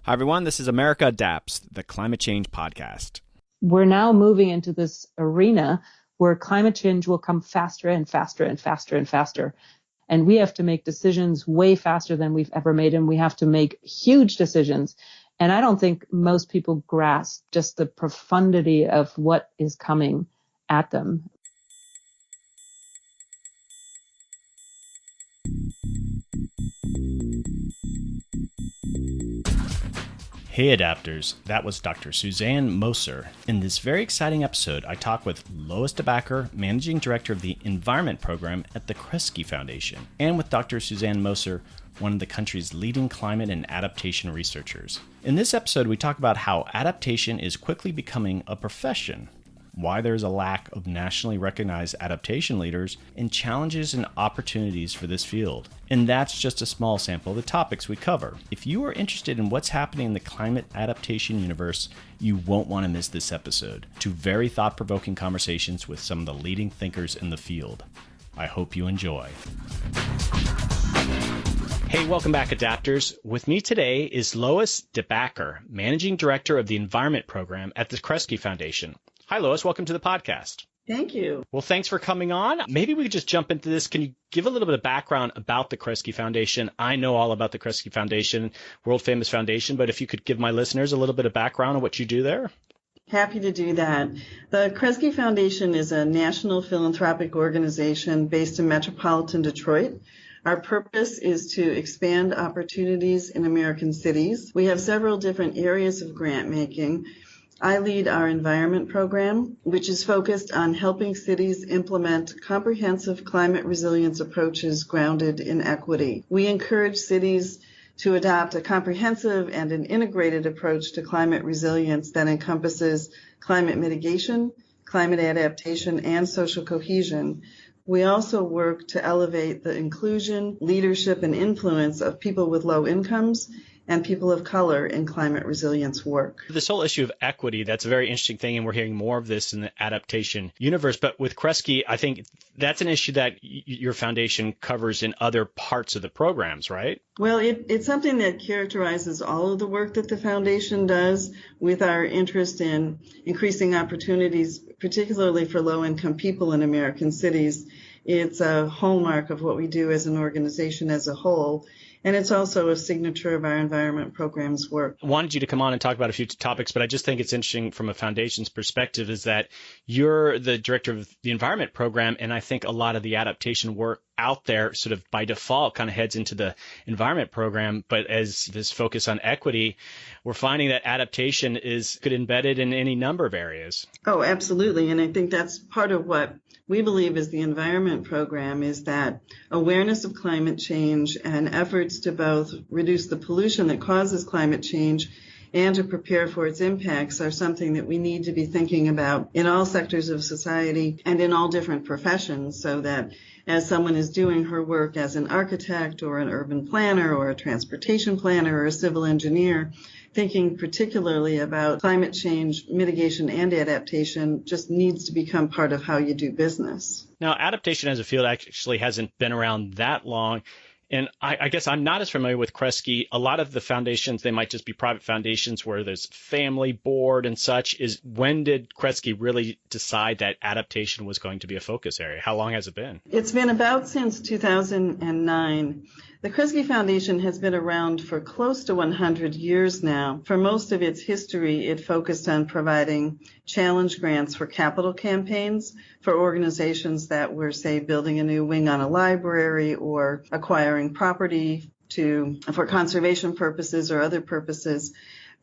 Hi, everyone. This is America Adapts, the climate change podcast. We're now moving into this arena where climate change will come faster and faster and faster and faster. And we have to make decisions way faster than we've ever made, and we have to make huge decisions. And I don't think most people grasp just the profundity of what is coming at them. Hey Adapters, that was Dr. Susanne Moser. In this very exciting episode, I talk with Lois DeBacker, Managing Director of the Environment Program at the Kresge Foundation, and with Dr. Susanne Moser, one of the country's leading climate and adaptation researchers. In this episode, we talk about how adaptation is quickly becoming a profession, why there is a lack of nationally recognized adaptation leaders, and challenges and opportunities for this field. And that's just a small sample of the topics we cover. If you are interested in what's happening in the climate adaptation universe, you won't want to miss this episode. Two very thought-provoking conversations with some of the leading thinkers in the field. I hope you enjoy. Hey, welcome back, Adapters. With me today is Lois DeBacker, Managing Director of the Environment Program at the Kresge Foundation. Hi, Lois. Welcome to the podcast. Thank you. Well, thanks for coming on. Maybe we could just jump into this. Can you give a little bit of background about the Kresge Foundation? I know all about the Kresge Foundation, world famous foundation, but if you could give my listeners a little bit of background on what you do there. Happy to do that. The Kresge Foundation is a national philanthropic organization based in metropolitan Detroit. Our purpose is to expand opportunities in American cities. We have several different areas of grant making. I lead our environment program, which is focused on helping cities implement comprehensive climate resilience approaches grounded in equity. We encourage cities to adopt a comprehensive and an integrated approach to climate resilience that encompasses climate mitigation, climate adaptation, and social cohesion. We also work to elevate the inclusion, leadership, and influence of people with low incomes and people of color in climate resilience work. This whole issue of equity, that's a very interesting thing, and we're hearing more of this in the adaptation universe. But with Kresge, I think that's an issue that your foundation covers in other parts of the programs, right? Well, it's something that characterizes all of the work that the foundation does with our interest in increasing opportunities, particularly for low-income people in American cities. It's a hallmark of what we do as an organization as a whole. And it's also a signature of our environment program's work. I wanted you to come on and talk about a few topics, but I just think it's interesting from a foundation's perspective is that you're the director of the environment program, and I think a lot of the adaptation work out there sort of by default kind of heads into the environment program. But as this focus on equity, we're finding that adaptation is embedded in any number of areas. Oh, absolutely. And I think that's part of what we believe is the environment program is that awareness of climate change and efforts to both reduce the pollution that causes climate change and to prepare for its impacts are something that we need to be thinking about in all sectors of society and in all different professions, so that as someone is doing her work as an architect or an urban planner or a transportation planner or a civil engineer, thinking particularly about climate change, mitigation, and adaptation just needs to become part of how you do business. Now, adaptation as a field actually hasn't been around that long. And I guess I'm not as familiar with Kresge. A lot of the foundations, they might just be private foundations where there's family board and such. When did Kresge really decide that adaptation was going to be a focus area? How long has it been? It's been about since 2009. The Kresge Foundation has been around for close to 100 years now. For most of its history, it focused on providing challenge grants for capital campaigns for organizations that were, say, building a new wing on a library or acquiring property for conservation purposes or other purposes.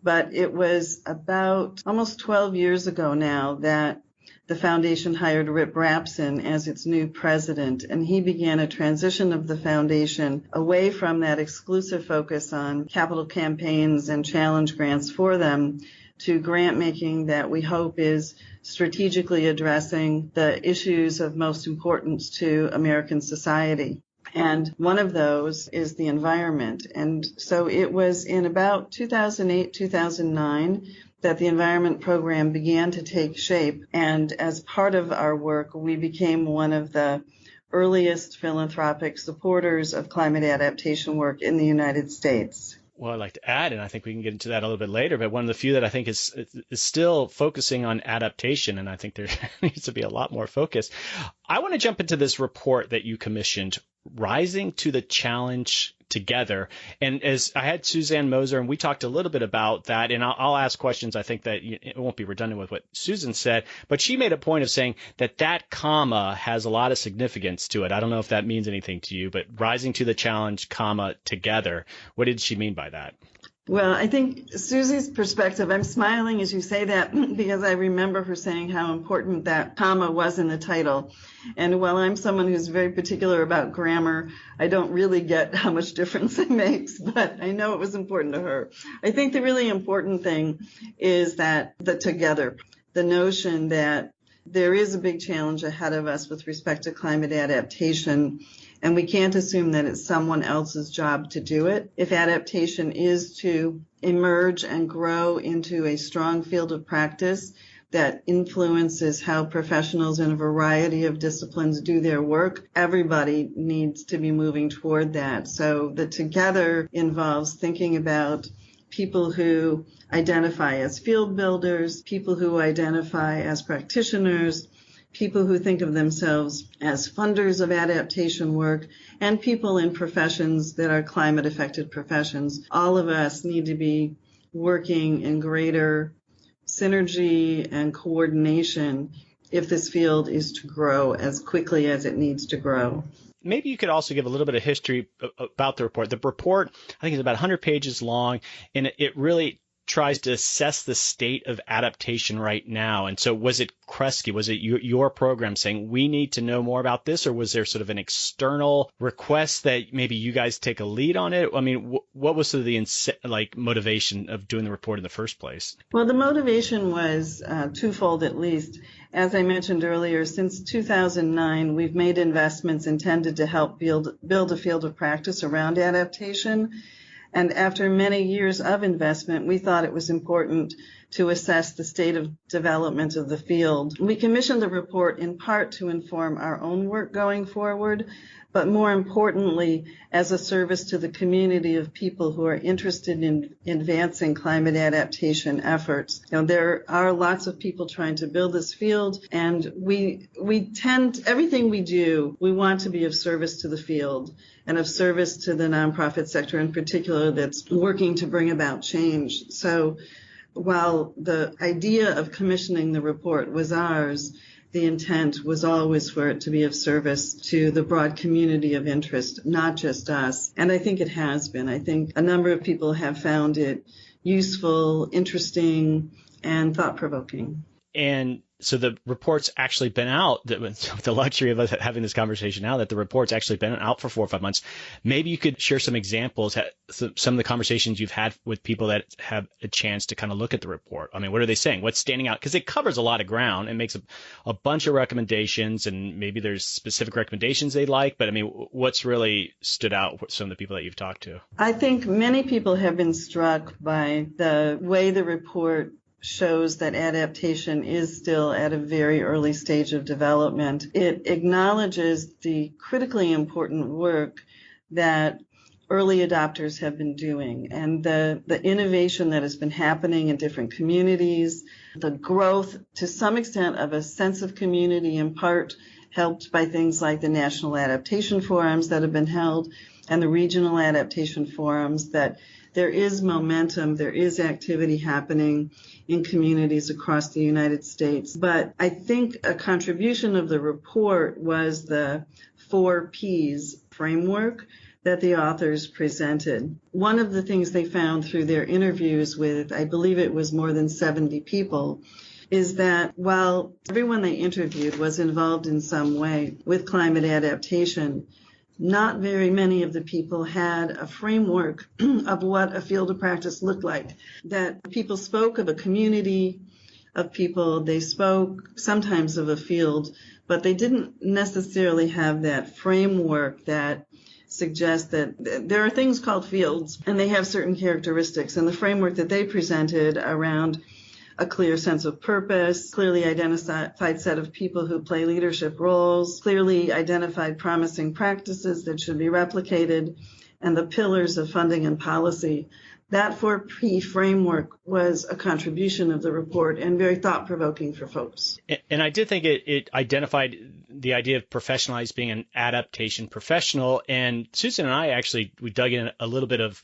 But it was about almost 12 years ago now that the foundation hired Rip Rapson as its new president, and he began a transition of the foundation away from that exclusive focus on capital campaigns and challenge grants for them to grant making that we hope is strategically addressing the issues of most importance to American society. And one of those is the environment. And so it was in about 2008, 2009 that the environment program began to take shape. And as part of our work, we became one of the earliest philanthropic supporters of climate adaptation work in the United States. Well, I'd like to add, and I think we can get into that a little bit later, but one of the few that I think is still focusing on adaptation, and I think there needs to be a lot more focus. I want to jump into this report that you commissioned, Rising to the Challenge Together. And as I had Susanne Moser, and we talked a little bit about that, and I'll ask questions. I think that it won't be redundant with what Susan said, but she made a point of saying that comma has a lot of significance to it. I don't know if that means anything to you, but rising to the challenge, comma, together. What did she mean by that? Well, I think Susie's perspective, I'm smiling as you say that because I remember her saying how important that comma was in the title. And while I'm someone who's very particular about grammar, I don't really get how much difference it makes, but I know it was important to her. I think the really important thing is that the together, the notion that there is a big challenge ahead of us with respect to climate adaptation, and we can't assume that it's someone else's job to do it. If adaptation is to emerge and grow into a strong field of practice that influences how professionals in a variety of disciplines do their work, everybody needs to be moving toward that. So the together involves thinking about people who identify as field builders, people who identify as practitioners, people who think of themselves as funders of adaptation work, and people in professions that are climate-affected professions. All of us need to be working in greater synergy and coordination if this field is to grow as quickly as it needs to grow. Maybe you could also give a little bit of history about the report. The report, I think, is about 100 pages long, and it really tries to assess the state of adaptation right now. And so was it Kresge, was it your program saying we need to know more about this, or was there sort of an external request that maybe you guys take a lead on it? I mean, what was sort of the motivation of doing the report in the first place? Well, the motivation was twofold at least. As I mentioned earlier, since 2009, we've made investments intended to help build a field of practice around adaptation. And after many years of investment, we thought it was important to assess the state of development of the field. We commissioned the report in part to inform our own work going forward, but more importantly, as a service to the community of people who are interested in advancing climate adaptation efforts. You know, there are lots of people trying to build this field, and we tend, everything we do, we want to be of service to the field and of service to the nonprofit sector in particular that's working to bring about change. So while the idea of commissioning the report was ours, the intent was always for it to be of service to the broad community of interest, not just us. And I think it has been. I think a number of people have found it useful, interesting, and thought-provoking. And so the report's actually been out, the luxury of us having this conversation now, that the report's actually been out for 4 or 5 months. Maybe you could share some examples, some of the conversations you've had with people that have a chance to kind of look at the report. I mean, what are they saying? What's standing out? Because it covers a lot of ground and makes a bunch of recommendations, and maybe there's specific recommendations they like. But I mean, what's really stood out with some of the people that you've talked to? I think many people have been struck by the way the report shows that adaptation is still at a very early stage of development. It acknowledges the critically important work that early adopters have been doing and the innovation that has been happening in different communities, the growth to some extent of a sense of community, in part helped by things like the national adaptation forums that have been held and the regional adaptation forums, that there is momentum, there is activity happening in communities across the United States. But I think a contribution of the report was the 4 Ps framework that the authors presented. One of the things they found through their interviews with, I believe it was more than 70 people, is that while everyone they interviewed was involved in some way with climate adaptation, not very many of the people had a framework of what a field of practice looked like. That people spoke of a community of people, they spoke sometimes of a field, but they didn't necessarily have that framework that suggests that there are things called fields and they have certain characteristics. And the framework that they presented around a clear sense of purpose, clearly identified set of people who play leadership roles, clearly identified promising practices that should be replicated, and the pillars of funding and policy. That 4P framework was a contribution of the report and very thought-provoking for folks. And I did think it identified the idea of professionalized being an adaptation professional. And Susan and I we dug in a little bit of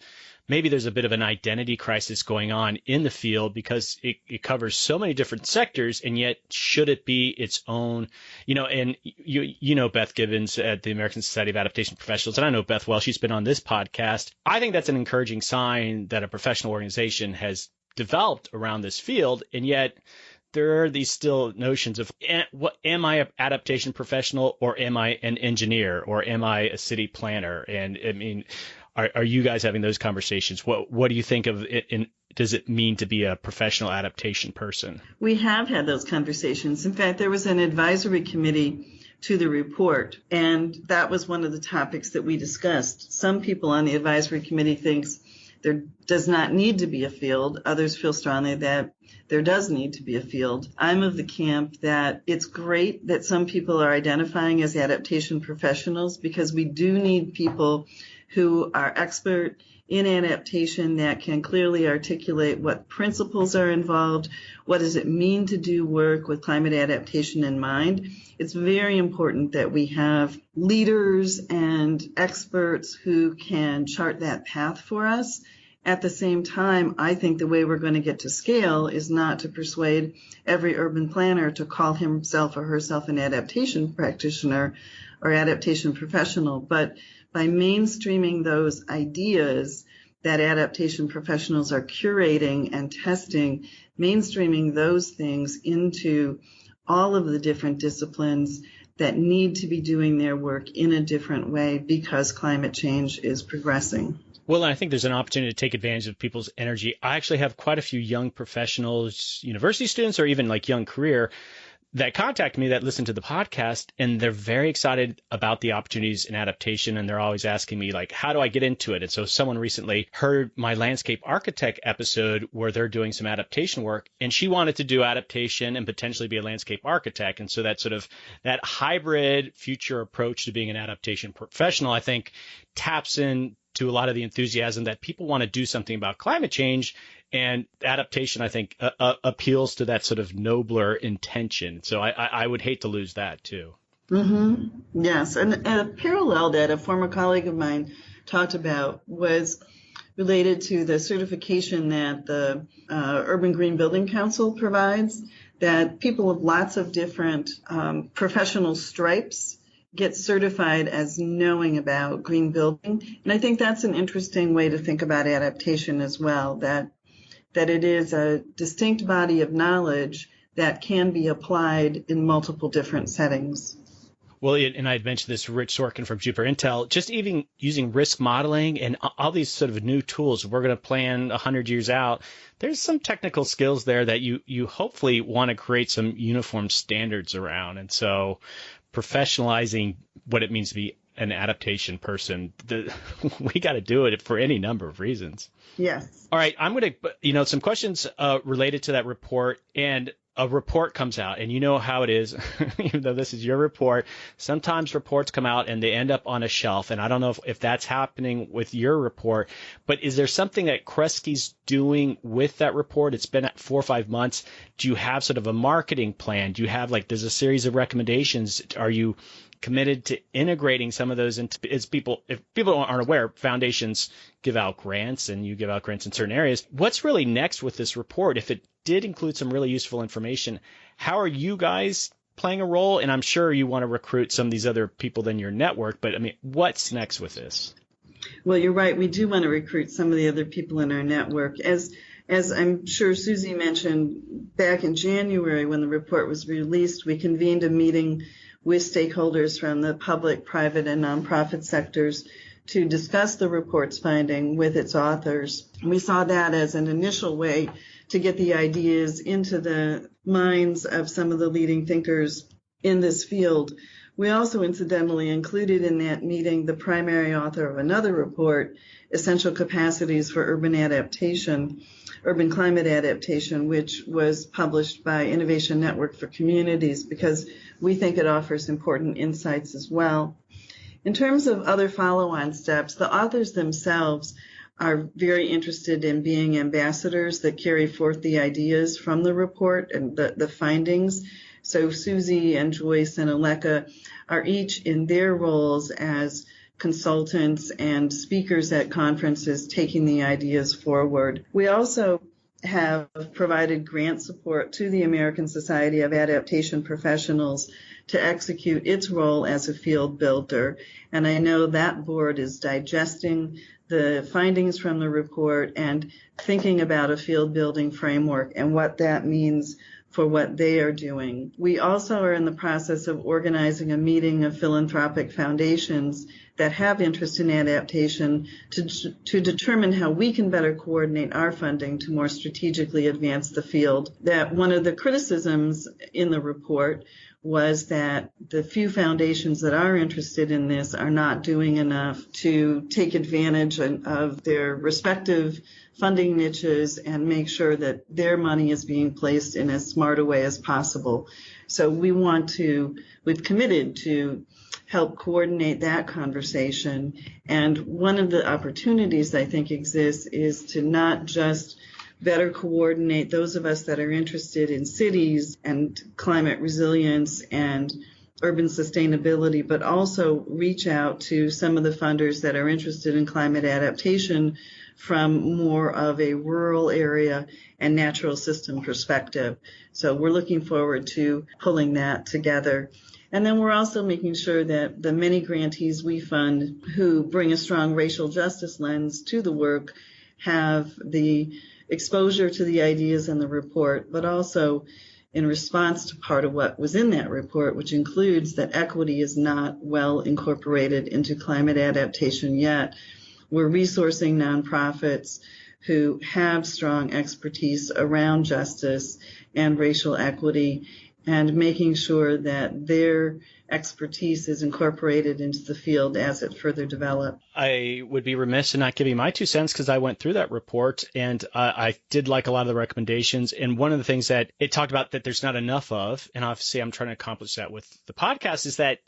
maybe there's a bit of an identity crisis going on in the field because it covers so many different sectors, and yet should it be its own, and you know Beth Gibbons at the American Society of Adaptation Professionals, and I know Beth well, she's been on this podcast. I think that's an encouraging sign that a professional organization has developed around this field, and yet there are these still notions of am I an adaptation professional, or am I an engineer, or am I a city planner? And I mean, are you guys having those conversations? What do you think of it? Does it mean to be a professional adaptation person? We have had those conversations. In fact, there was an advisory committee to the report, and that was one of the topics that we discussed. Some people on the advisory committee thinks there does not need to be a field. Others feel strongly that there does need to be a field. I'm of the camp that it's great that some people are identifying as adaptation professionals, because we do need people who are expert in adaptation that can clearly articulate what principles are involved, what does it mean to do work with climate adaptation in mind. It's very important that we have leaders and experts who can chart that path for us. At the same time, I think the way we're going to get to scale is not to persuade every urban planner to call himself or herself an adaptation practitioner or adaptation professional, but by mainstreaming those ideas that adaptation professionals are curating and testing, mainstreaming those things into all of the different disciplines that need to be doing their work in a different way because climate change is progressing. Well, I think there's an opportunity to take advantage of people's energy. I actually have quite a few young professionals, university students, or even like young career that contact me that listen to the podcast, and they're very excited about the opportunities in adaptation. And they're always asking me, like, how do I get into it? And so someone recently heard my landscape architect episode where they're doing some adaptation work, and she wanted to do adaptation and potentially be a landscape architect. And so that sort of that hybrid future approach to being an adaptation professional, I think, taps in to a lot of the enthusiasm that people want to do something about climate change. And adaptation, I think, appeals to that sort of nobler intention. So I would hate to lose that, too. Mm-hmm. Yes. And a parallel that a former colleague of mine talked about was related to the certification that the Urban Green Building Council provides, that people with lots of different professional stripes get certified as knowing about green building. And I think that's an interesting way to think about adaptation as well, that it is a distinct body of knowledge that can be applied in multiple different settings. Well, and I had mentioned this, Rich Sorkin from Jupiter Intel, just even using risk modeling and all these sort of new tools. We're going to plan 100 years out. There's some technical skills there that you hopefully want to create some uniform standards around. And so professionalizing what it means to be an adaptation person, we got to do it for any number of reasons. Yes. All right. I'm going to, some questions related to that report. And a report comes out, and you know how it is, even though this is your report, sometimes reports come out and they end up on a shelf. And I don't know if that's happening with your report, but is there something that Kresge's doing with that report? It's been at 4 or 5 months. Do you have sort of a marketing plan? Do you have there's a series of recommendations? Are you committed to integrating some of those into, if people aren't aware, foundations give out grants and you give out grants in certain areas. What's really next with this report? If it did include some really useful information, how are you guys playing a role? And I'm sure you want to recruit some of these other people in your network, but I mean, what's next with this? Well, you're right. We do want to recruit some of the other people in our network. As I'm sure Susie mentioned, back in January when the report was released, we convened a meeting with stakeholders from the public, private, and nonprofit sectors to discuss the report's finding with its authors. We saw that as an initial way to get the ideas into the minds of some of the leading thinkers in this field. We also incidentally included in that meeting the primary author of another report, Essential Capacities for Urban Climate Adaptation, which was published by Innovation Network for Communities, because we think it offers important insights as well. In terms of other follow-on steps, the authors themselves are very interested in being ambassadors that carry forth the ideas from the report and the findings. So Susie and Joyce and Aleka are each in their roles as consultants and speakers at conferences taking the ideas forward. We also have provided grant support to the American Society of Adaptation Professionals to execute its role as a field builder. And I know that board is digesting the findings from the report and thinking about a field building framework and what that means for what they are doing. We also are in the process of organizing a meeting of philanthropic foundations that have interest in adaptation to determine how we can better coordinate our funding to more strategically advance the field. That one of the criticisms in the report was that the few foundations that are interested in this are not doing enough to take advantage of their respective funding niches and make sure that their money is being placed in as smart a way as possible. So we've committed to help coordinate that conversation. And one of the opportunities I think exists is to not just better coordinate those of us that are interested in cities and climate resilience and urban sustainability, but also reach out to some of the funders that are interested in climate adaptation from more of a rural area and natural system perspective. So we're looking forward to pulling that together. And then we're also making sure that the many grantees we fund who bring a strong racial justice lens to the work have the exposure to the ideas in the report, but also in response to part of what was in that report, which includes that equity is not well incorporated into climate adaptation yet. We're resourcing nonprofits who have strong expertise around justice and racial equity and making sure that their expertise is incorporated into the field as it further develops. I would be remiss in not giving my 2 cents because I went through that report and I did like a lot of the recommendations. And one of the things that it talked about that there's not enough of, and obviously I'm trying to accomplish that with the podcast, is that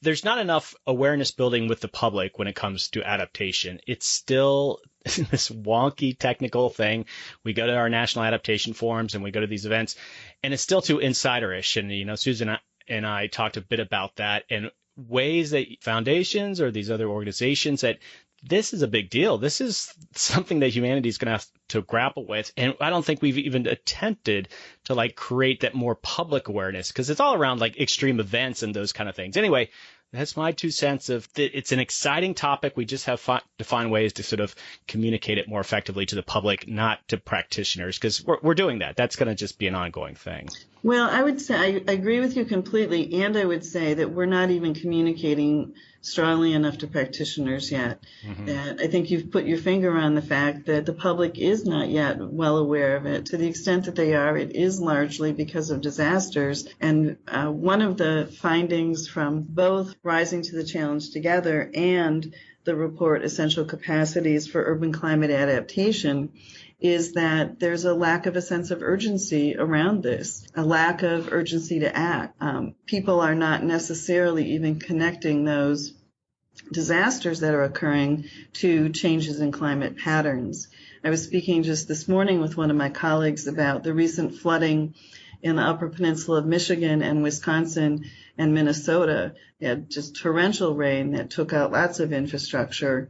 there's not enough awareness building with the public when it comes to adaptation. It's still this wonky technical thing. We go to our national adaptation forums and we go to these events and it's still too insiderish. And, Susan and I talked a bit about that and ways that foundations or these other organizations that this is a big deal. This is something that humanity is going to have to grapple with. And I don't think we've even attempted to create that more public awareness because it's all around extreme events and those kind of things. Anyway, that's my 2 cents of it's an exciting topic. We just have to find ways to sort of communicate it more effectively to the public, not to practitioners, because we're doing that. That's going to just be an ongoing thing. Well, I would say I agree with you completely, and I would say that we're not even communicating strongly enough to practitioners yet. Mm-hmm. And I think you've put your finger on the fact that the public is not yet well aware of it. To the extent that they are, it is largely because of disasters. And one of the findings from both Rising to the Challenge Together and the report Essential Capacities for Urban Climate Adaptation is that there's a lack of a sense of urgency around this, a lack of urgency to act. People are not necessarily even connecting those disasters that are occurring to changes in climate patterns. I was speaking just this morning with one of my colleagues about the recent flooding in the Upper Peninsula of Michigan and Wisconsin and Minnesota. They had just torrential rain that took out lots of infrastructure.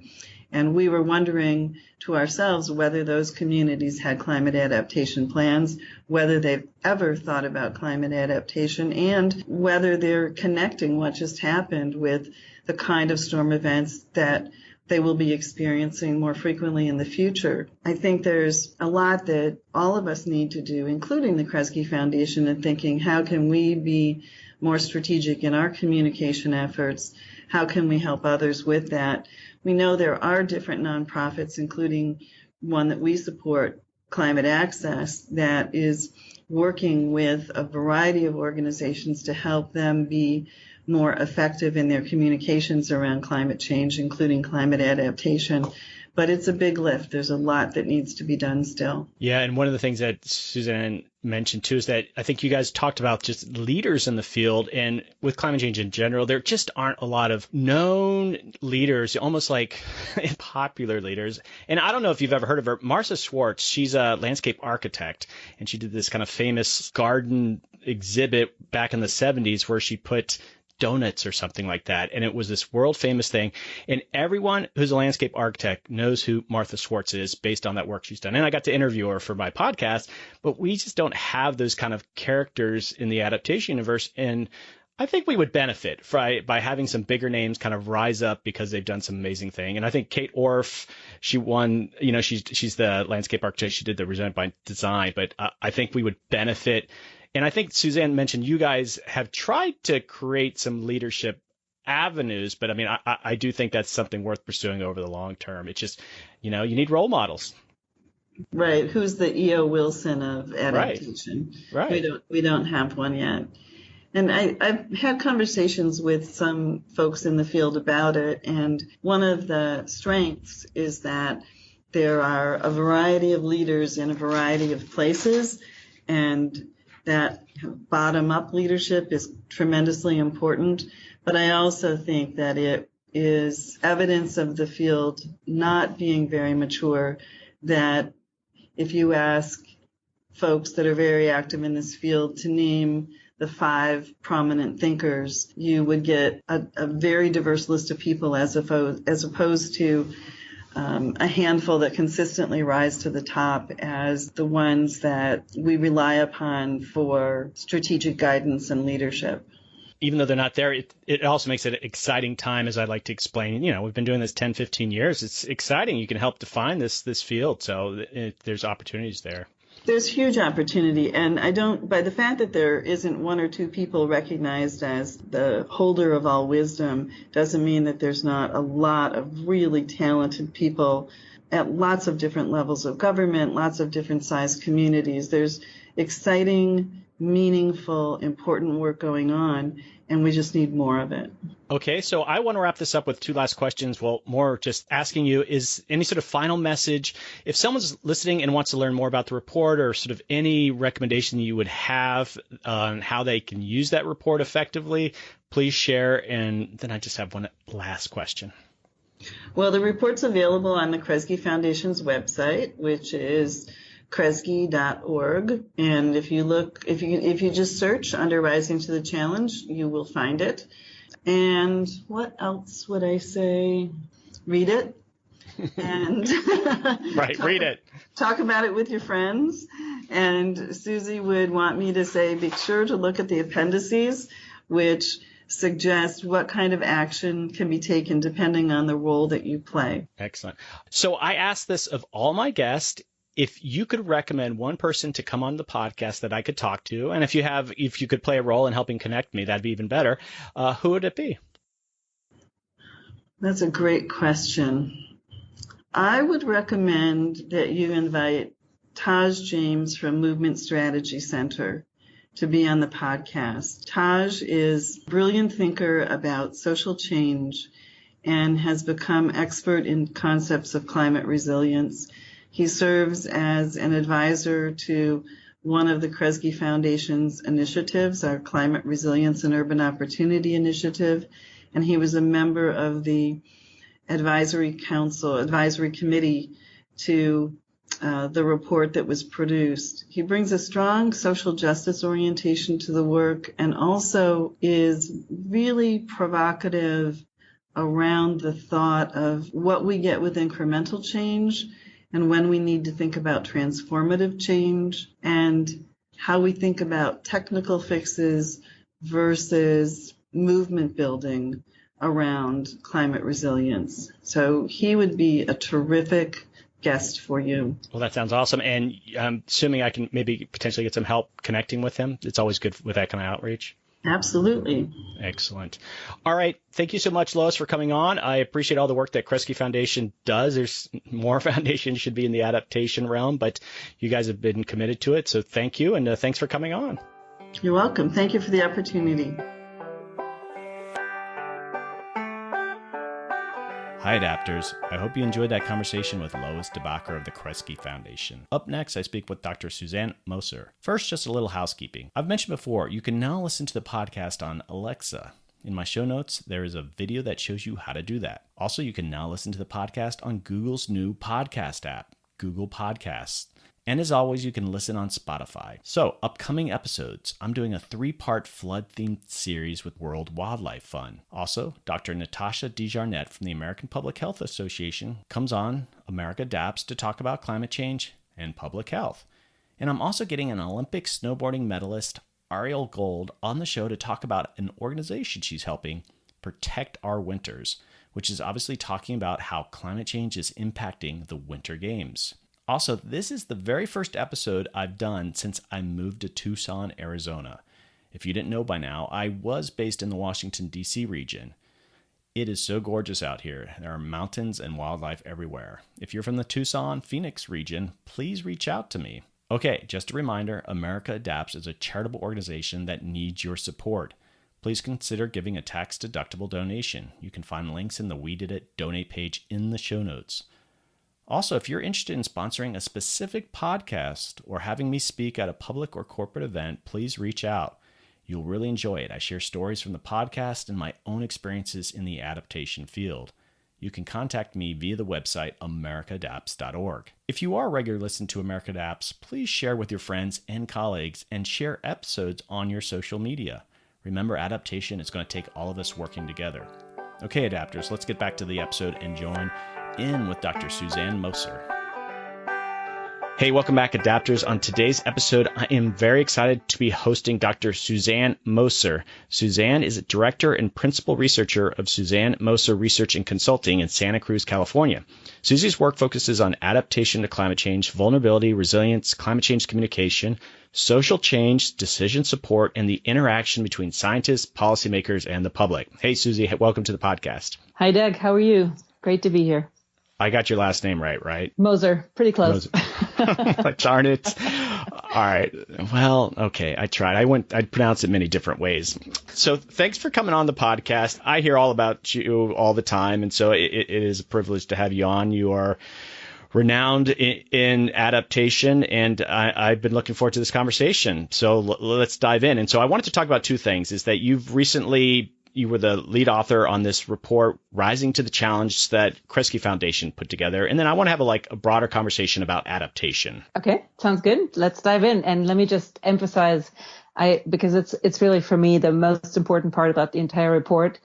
And we were wondering to ourselves whether those communities had climate adaptation plans, whether they've ever thought about climate adaptation, and whether they're connecting what just happened with the kind of storm events that they will be experiencing more frequently in the future. I think there's a lot that all of us need to do, including the Kresge Foundation, in thinking how can we be more strategic in our communication efforts? How can we help others with that? We know there are different nonprofits, including one that we support, Climate Access, that is working with a variety of organizations to help them be more effective in their communications around climate change, including climate adaptation. but it's a big lift. There's a lot that needs to be done still. Yeah, and one of the things that Susanne mentioned too is that I think you guys talked about just leaders in the field, and with climate change in general, there just aren't a lot of known leaders, almost like popular leaders. And I don't know if you've ever heard of her, Marcia Schwartz. She's a landscape architect, and she did this kind of famous garden exhibit back in the 70s where she put donuts or something like that. And it was this world famous thing. And everyone who's a landscape architect knows who Martha Schwartz is based on that work she's done. And I got to interview her for my podcast, but we just don't have those kind of characters in the adaptation universe. And I think we would benefit by having some bigger names kind of rise up because they've done some amazing thing. And I think Kate Orff, she won, she's the landscape architect. She did the Resilient by Design, but I think we would benefit. And I think Susanne mentioned you guys have tried to create some leadership avenues, but I mean, I do think that's something worth pursuing over the long term. It's just, you need role models. Right. Who's the E.O. Wilson of adaptation? Right. We don't have one yet. And I've had conversations with some folks in the field about it. And one of the strengths is that there are a variety of leaders in a variety of places, and that bottom-up leadership is tremendously important. But I also think that it is evidence of the field not being very mature, that if you ask folks that are very active in this field to name the 5 prominent thinkers, you would get a very diverse list of people as opposed to a handful that consistently rise to the top as the ones that we rely upon for strategic guidance and leadership. Even though they're not there, it also makes it an exciting time, as I like to explain. We've been doing this 10, 15 years. It's exciting. You can help define this field. So there's opportunities there. There's huge opportunity, and by the fact that there isn't 1 or 2 people recognized as the holder of all wisdom doesn't mean that there's not a lot of really talented people at lots of different levels of government, lots of different sized communities. There's exciting, meaningful, important work going on, and we just need more of it. Okay, so I want to wrap this up with 2 last questions. Well, more just asking you, is any sort of final message, if someone's listening and wants to learn more about the report, or sort of any recommendation you would have on how they can use that report effectively, please share. And then I just have one last question. Well, the report's available on the Kresge Foundation's website, which is kresge.org. And if you just search under Rising to the Challenge, you will find it. And what else would I say? Read it. And right, read it. Talk about it with your friends. And Susie would want me to say, be sure to look at the appendices, which suggest what kind of action can be taken depending on the role that you play. Excellent. So I asked this of all my guests. If you could recommend one person to come on the podcast that I could talk to, and if you could play a role in helping connect me, that'd be even better. Who would it be? That's a great question. I would recommend that you invite Taj James from Movement Strategy Center to be on the podcast. Taj is a brilliant thinker about social change and has become expert in concepts of climate resilience. He serves as an advisor to one of the Kresge Foundation's initiatives, our Climate Resilience and Urban Opportunity Initiative, and he was a member of the advisory committee to the report that was produced. He brings a strong social justice orientation to the work and also is really provocative around the thought of what we get with incremental change and when we need to think about transformative change, and how we think about technical fixes versus movement building around climate resilience. So he would be a terrific guest for you. Well, that sounds awesome. And I'm assuming I can maybe potentially get some help connecting with him. It's always good with that kind of outreach. Absolutely. Excellent. All right. Thank you so much, Lois, for coming on. I appreciate all the work that Kresge Foundation does. There's more foundations should be in the adaptation realm, but you guys have been committed to it. So thank you. And thanks for coming on. You're welcome. Thank you for the opportunity. Hi, Adapters. I hope you enjoyed that conversation with Lois DeBacker of the Kresge Foundation. Up next, I speak with Dr. Susanne Moser. First, just a little housekeeping. I've mentioned before, you can now listen to the podcast on Alexa. In my show notes, there is a video that shows you how to do that. Also, you can now listen to the podcast on Google's new podcast app, Google Podcasts. And as always, you can listen on Spotify. So, upcoming episodes, I'm doing a 3-part flood-themed series with World Wildlife Fund. Also, Dr. Natasha DeJarnette from the American Public Health Association comes on America Adapts to talk about climate change and public health. And I'm also getting an Olympic snowboarding medalist, Ariel Gold, on the show to talk about an organization she's helping protect our winters, which is obviously talking about how climate change is impacting the Winter Games. Also, this is the very first episode I've done since I moved to Tucson, Arizona. If you didn't know by now, I was based in the Washington, D.C. region. It is so gorgeous out here. There are mountains and wildlife everywhere. If you're from the Tucson, Phoenix region, please reach out to me. Okay, just a reminder, America Adapts is a charitable organization that needs your support. Please consider giving a tax-deductible donation. You can find links in the We Did It donate page in the show notes. Also, if you're interested in sponsoring a specific podcast or having me speak at a public or corporate event, please reach out. You'll really enjoy it. I share stories from the podcast and my own experiences in the adaptation field. You can contact me via the website americaadapts.org. If you are a regular listener to America Adapts, please share with your friends and colleagues and share episodes on your social media. Remember, adaptation is going to take all of us working together. Okay, Adapters, let's get back to the episode and join in with Dr. Susanne Moser. Hey, welcome back, Adapters. On today's episode, I am very excited to be hosting Dr. Susanne Moser. Susanne is a director and principal researcher of Susanne Moser Research and Consulting in Santa Cruz, California. Susie's work focuses on adaptation to climate change, vulnerability, resilience, climate change communication, social change, decision support, and the interaction between scientists, policymakers, and the public. Hey, Susie, welcome to the podcast. Hi, Doug. How are you? Great to be here. I got your last name right? Moser. Pretty close. Darn it. All right. Well, okay. I tried. I pronounced it many different ways. So thanks for coming on the podcast. I hear all about you all the time, and so it is a privilege to have you on. You are renowned in adaptation, and I've been looking forward to this conversation. So let's dive in. And so I wanted to talk about two things, is that you were the lead author on this report, Rising to the Challenge, that Kresge Foundation put together. And then I want to have a broader conversation about adaptation. Okay, sounds good. Let's dive in. And let me just emphasize, because it's really, for me, the most important part about the entire report,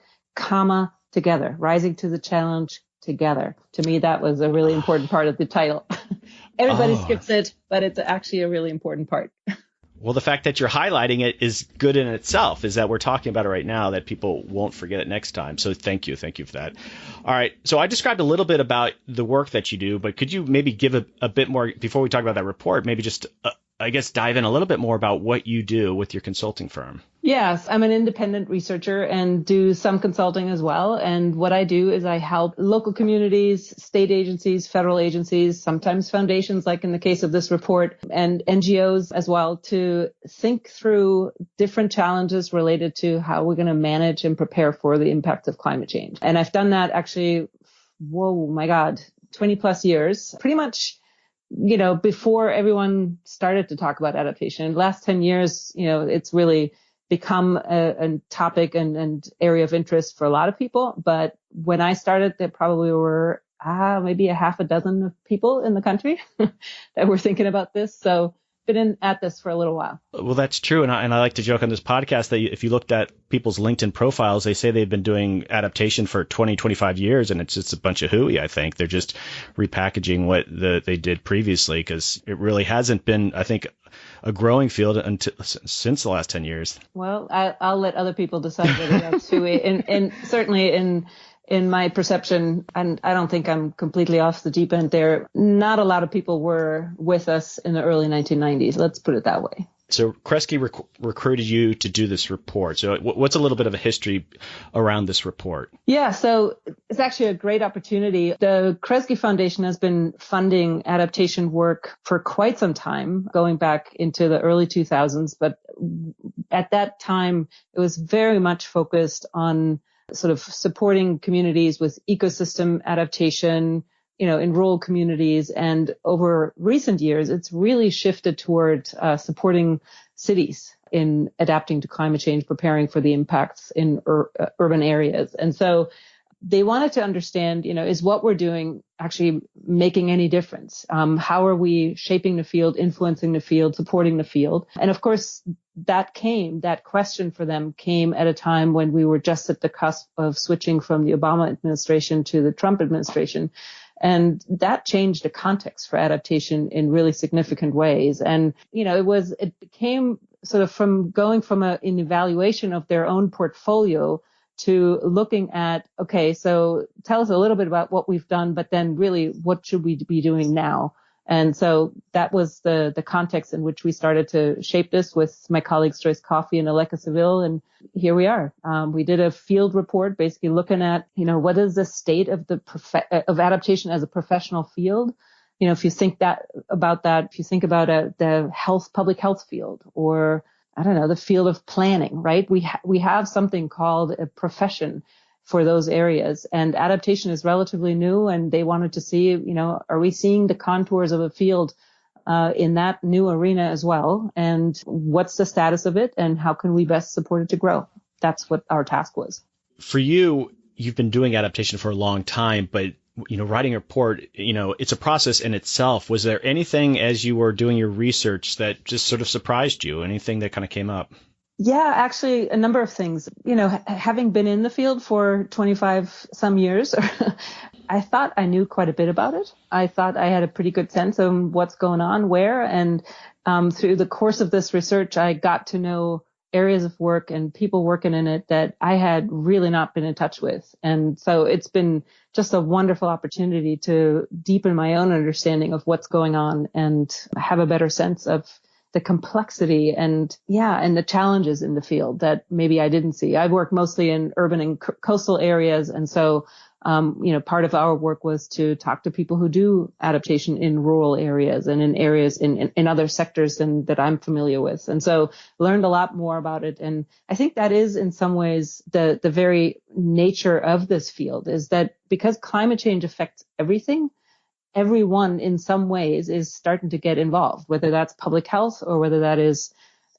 together, rising to the challenge together. To me, that was a really important part of the title. Everybody skips it, but it's actually a really important part. Well, the fact that you're highlighting it is good in itself, is that we're talking about it right now, that people won't forget it next time. So thank you for that. All right. So I described a little bit about the work that you do, but could you maybe give a bit more, before we talk about that report, maybe just, dive in a little bit more about what you do with your consulting firm? Yes, I'm an independent researcher and do some consulting as well. And what I do is I help local communities, state agencies, federal agencies, sometimes foundations, like in the case of this report, and NGOs as well, to think through different challenges related to how we're going to manage and prepare for the impact of climate change. And I've done that actually, 20 plus years, pretty much, before everyone started to talk about adaptation. In the last 10 years, it's really become a topic and area of interest for a lot of people. But when I started, there probably were maybe a half a dozen of people in the country that were thinking about this. So been at this for a little while. Well, that's true. And I like to joke on this podcast that if you looked at people's LinkedIn profiles, they say they've been doing adaptation for 20, 25 years, and it's just a bunch of hooey, I think. They're just repackaging what they did previously, because it really hasn't been, I think, a growing field since the last 10 years. Well, I'll let other people decide whether that's hooey. And certainly in my perception, and I don't think I'm completely off the deep end there, not a lot of people were with us in the early 1990s. Let's put it that way. So Kresge recruited you to do this report. So what's a little bit of a history around this report? Yeah, so it's actually a great opportunity. The Kresge Foundation has been funding adaptation work for quite some time, going back into the early 2000s. But at that time, it was very much focused on sort of supporting communities with ecosystem adaptation, in rural communities. And over recent years, it's really shifted toward supporting cities in adapting to climate change, preparing for the impacts in urban areas. And so they wanted to understand, is what we're doing actually making any difference? How are we shaping the field, influencing the field, supporting the field? And of course, that question for them came at a time when we were just at the cusp of switching from the Obama administration to the Trump administration. And that changed the context for adaptation in really significant ways. And, it became sort of from going from an evaluation of their own portfolio to looking at, okay, so tell us a little bit about what we've done, but then really what should we be doing now? And so that was the context in which we started to shape this with my colleagues Joyce Coffey and Aleka Seville. And here we are. We did a field report basically looking at, what is the state of of adaptation as a professional field? If you think about the public health field, or I don't know, the field of planning, right? We have something called a profession for those areas, and adaptation is relatively new, and they wanted to see, are we seeing the contours of a field in that new arena as well? And what's the status of it, and how can we best support it to grow? That's what our task was. For you, you've been doing adaptation for a long time, but writing a report, it's a process in itself. Was there anything as you were doing your research that just sort of surprised you? Anything that kind of came up? Yeah, actually, a number of things. Having been in the field for 25 some years, I thought I knew quite a bit about it. I thought I had a pretty good sense of what's going on where. And through the course of this research, I got to know areas of work and people working in it that I had really not been in touch with. And so it's been just a wonderful opportunity to deepen my own understanding of what's going on and have a better sense of the complexity and the challenges in the field that maybe I didn't see. I've worked mostly in urban and coastal areas. And so, part of our work was to talk to people who do adaptation in rural areas and in areas in other sectors that I'm familiar with. And so learned a lot more about it. And I think that is in some ways the very nature of this field, is that because climate change affects everything, everyone in some ways is starting to get involved, whether that's public health or whether that is,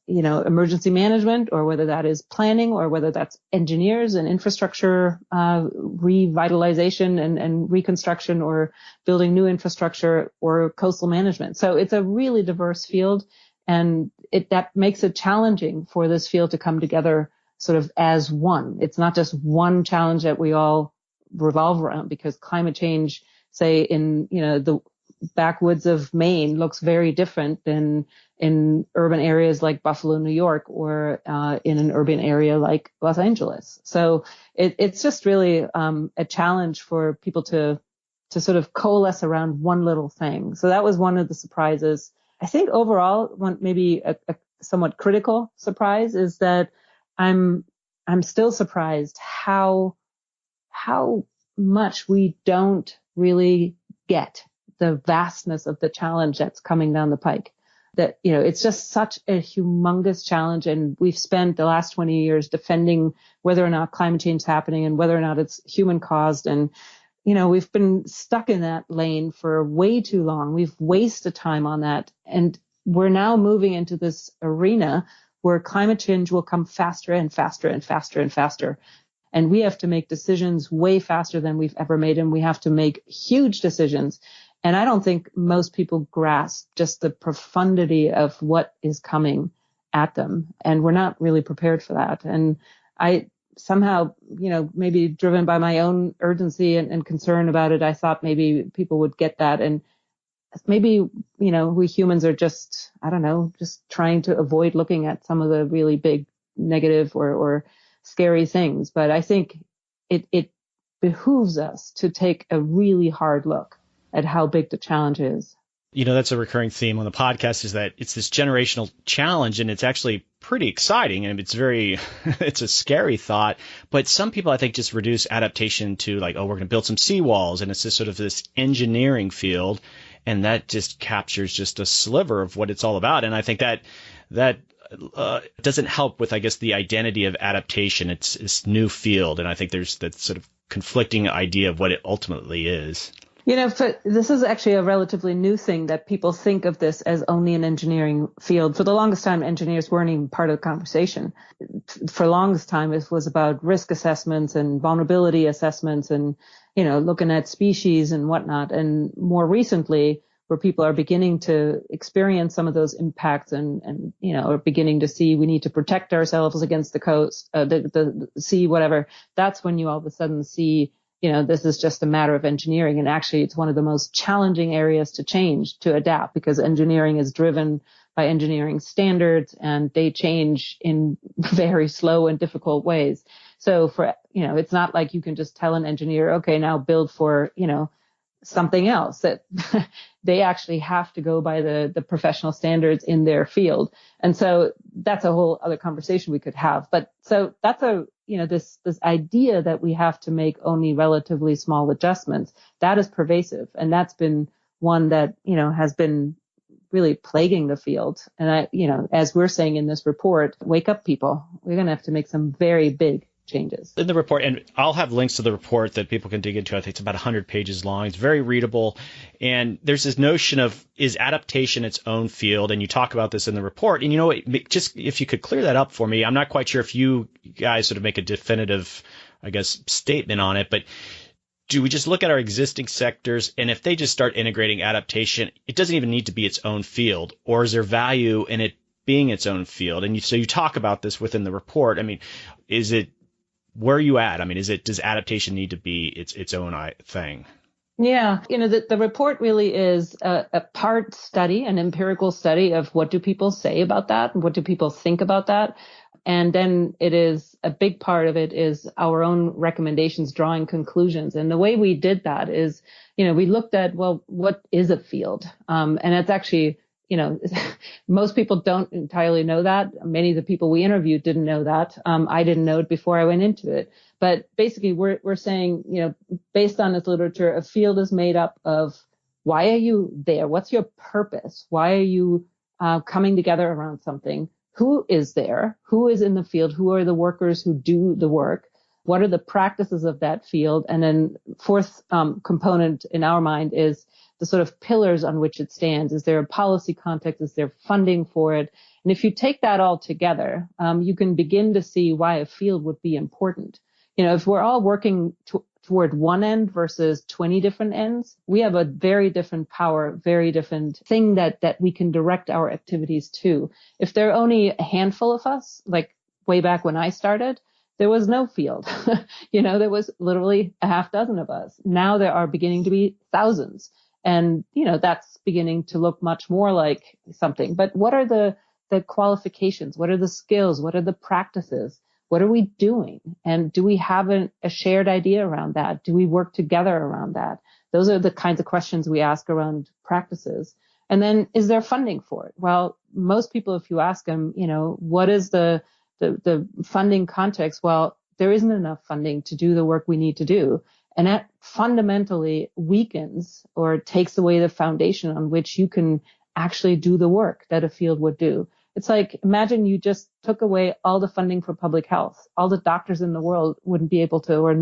emergency management, or whether that is planning, or whether that's engineers and infrastructure revitalization and reconstruction, or building new infrastructure, or coastal management. So it's a really diverse field, and that makes it challenging for this field to come together sort of as one. It's not just one challenge that we all revolve around, because climate change, say in, the backwoods of Maine, looks very different than in urban areas like Buffalo, New York, or in an urban area like Los Angeles. So it's just really a challenge for people to sort of coalesce around one little thing. So that was one of the surprises. I think overall, maybe a somewhat critical surprise is that I'm still surprised how much we don't really get the vastness of the challenge that's coming down the pike. That, it's just such a humongous challenge. And we've spent the last 20 years defending whether or not climate change is happening and whether or not it's human caused. And, we've been stuck in that lane for way too long. We've wasted time on that. And we're now moving into this arena where climate change will come faster and faster and faster and faster. And we have to make decisions way faster than we've ever made. And we have to make huge decisions. And I don't think most people grasp just the profundity of what is coming at them. And we're not really prepared for that. And I somehow, maybe driven by my own urgency and concern about it, I thought maybe people would get that. And maybe, we humans are just, just trying to avoid looking at some of the really big negative or scary things. But I think it behooves us to take a really hard look at how big the challenge is. That's a recurring theme on the podcast, is that it's this generational challenge, and it's actually pretty exciting. And it's it's a scary thought. But some people, I think, just reduce adaptation to like, we're going to build some seawalls. And it's just sort of this engineering field. And that just captures just a sliver of what it's all about. And I think that doesn't help with, I guess, the identity of adaptation. It's this new field. And I think there's that sort of conflicting idea of what it ultimately is. This is actually a relatively new thing that people think of this as only an engineering field. For the longest time, engineers weren't even part of the conversation. For the longest time, it was about risk assessments and vulnerability assessments and, looking at species and whatnot. And more recently, where people are beginning to experience some of those impacts and are beginning to see we need to protect ourselves against the coast, the sea, whatever, that's when you all of a sudden see this is just a matter of engineering. And actually, it's one of the most challenging areas to change, to adapt, because engineering is driven by engineering standards and they change in very slow and difficult ways. So it's not like you can just tell an engineer, okay, now build for, something else. That they actually have to go by the professional standards in their field. And so that's a whole other conversation we could have. But so that's this idea that we have to make only relatively small adjustments, that is pervasive. And that's been one that, has been really plaguing the field. And as we're saying in this report, wake up, people. We're going to have to make some very big changes. In the report, and I'll have links to the report that people can dig into. I think it's about 100 pages long. It's very readable. And there's this notion of, is adaptation its own field? And you talk about this in the report. And just if you could clear that up for me, I'm not quite sure if you guys sort of make a definitive, I guess, statement on it, but do we just look at our existing sectors, and if they just start integrating adaptation, it doesn't even need to be its own field, or is there value in it being its own field? And so you talk about this within the report. I mean, is it, where are you at? I mean, does adaptation need to be its own thing? Yeah. The report really is a part study, an empirical study of what do people say about that and what do people think about that. And then it is a big part of it is our own recommendations, drawing conclusions. And the way we did that is, we looked at, well, what is a field? And it's actually, most people don't entirely know that. Many of the people we interviewed didn't know that. I didn't know it before I went into it. But basically, we're saying, based on this literature, a field is made up of, why are you there? What's your purpose? Why are you coming together around something? Who is there? Who is in the field? Who are the workers who do the work? What are the practices of that field? And then fourth component in our mind is the sort of pillars on which it stands. Is there a policy context? Is there funding for it? And if you take that all together, you can begin to see why a field would be important. If we're all working toward one end versus 20 different ends, we have a very different power, very different thing that we can direct our activities to. If there are only a handful of us, like way back when I started, there was no field. There was literally a half dozen of us. Now there are beginning to be thousands. And, that's beginning to look much more like something. But what are the qualifications? What are the skills? What are the practices? What are we doing? And do we have a shared idea around that? Do we work together around that? Those are the kinds of questions we ask around practices. And then, is there funding for it? Well, most people, if you ask them, what is the funding context? Well, there isn't enough funding to do the work we need to do. And that fundamentally weakens or takes away the foundation on which you can actually do the work that a field would do. It's like, imagine you just took away all the funding for public health. All the doctors in the world wouldn't be able to, or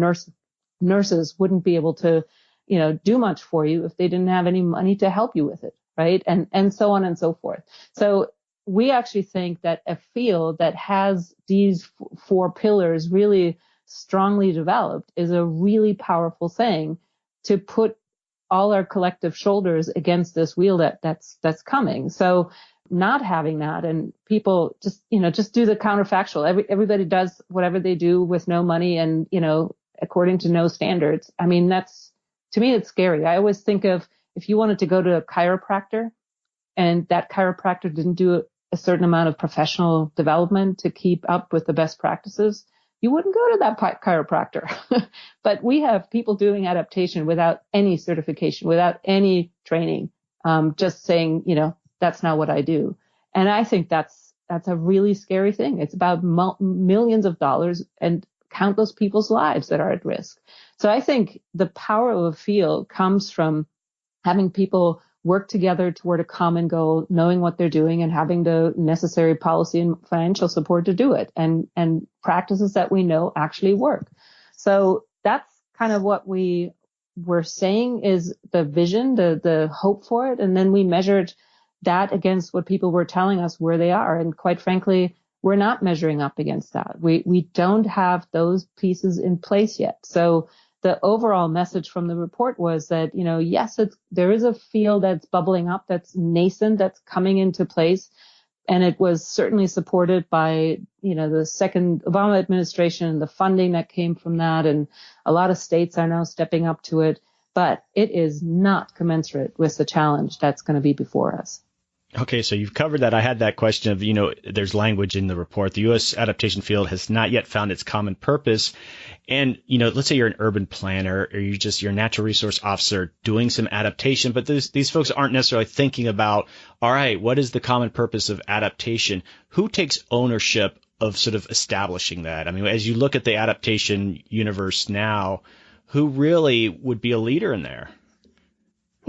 nurses wouldn't be able to, do much for you if they didn't have any money to help you with it, right? And so on and so forth. So we actually think that a field that has these four pillars really strongly developed is a really powerful thing to put all our collective shoulders against this wheel that's coming. So not having that, and people just do the counterfactual. Everybody does whatever they do with no money and, according to no standards. I mean, to me, it's scary. I always think of, if you wanted to go to a chiropractor and that chiropractor didn't do a certain amount of professional development to keep up with the best practices, you wouldn't go to that chiropractor. But we have people doing adaptation without any certification, without any training, just saying, that's not what I do. And I think that's a really scary thing. It's about millions of dollars and countless people's lives that are at risk. So I think the power of a field comes from having people work together toward a common goal, knowing what they're doing and having the necessary policy and financial support to do it, and practices that we know actually work. So that's kind of what we were saying is the vision, the hope for it. And then we measured that against what people were telling us where they are. And quite frankly, we're not measuring up against that. We don't have those pieces in place yet. So the overall message from the report was that, yes, there is a field that's bubbling up, that's nascent, that's coming into place. And it was certainly supported by, the second Obama administration and the funding that came from that. And a lot of states are now stepping up to it. But it is not commensurate with the challenge that's going to be before us. Okay, so you've covered that. I had that question of, there's language in the report. The U.S. adaptation field has not yet found its common purpose. And, let's say you're an urban planner or you're a natural resource officer doing some adaptation, but these folks aren't necessarily thinking about, all right, what is the common purpose of adaptation? Who takes ownership of sort of establishing that? I mean, as you look at the adaptation universe now, who really would be a leader in there?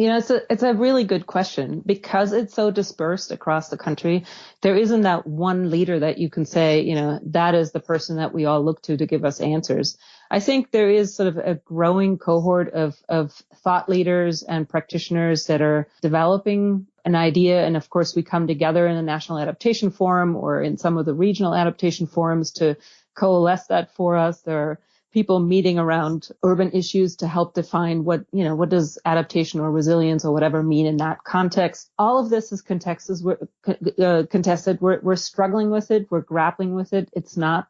It's a really good question because it's so dispersed across the country. There isn't that one leader that you can say, that is the person that we all look to give us answers. I think there is sort of a growing cohort of thought leaders and practitioners that are developing an idea. And of course, we come together in the National Adaptation Forum or in some of the regional adaptation forums to coalesce that for us. There are people meeting around urban issues to help define what does adaptation or resilience or whatever mean in that context. All of this is contested. We're struggling with it. We're grappling with it. It's not,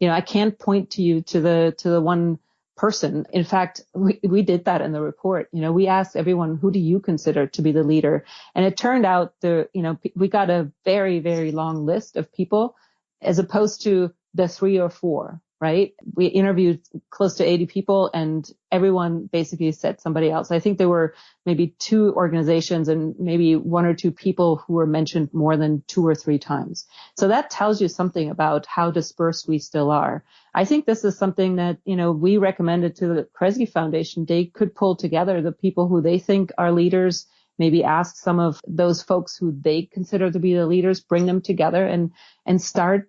I can't point to you to the one person. In fact, we did that in the report. We asked everyone, who do you consider to be the leader? And it turned out we got a very, very long list of people as opposed to the 3 or 4. Right? We interviewed close to 80 people and everyone basically said somebody else. I think there were maybe 2 organizations and maybe 1 or 2 people who were mentioned more than 2 or 3 times. So that tells you something about how dispersed we still are. I think this is something that, we recommended to the Kresge Foundation. They could pull together the people who they think are leaders, maybe ask some of those folks who they consider to be the leaders, bring them together and start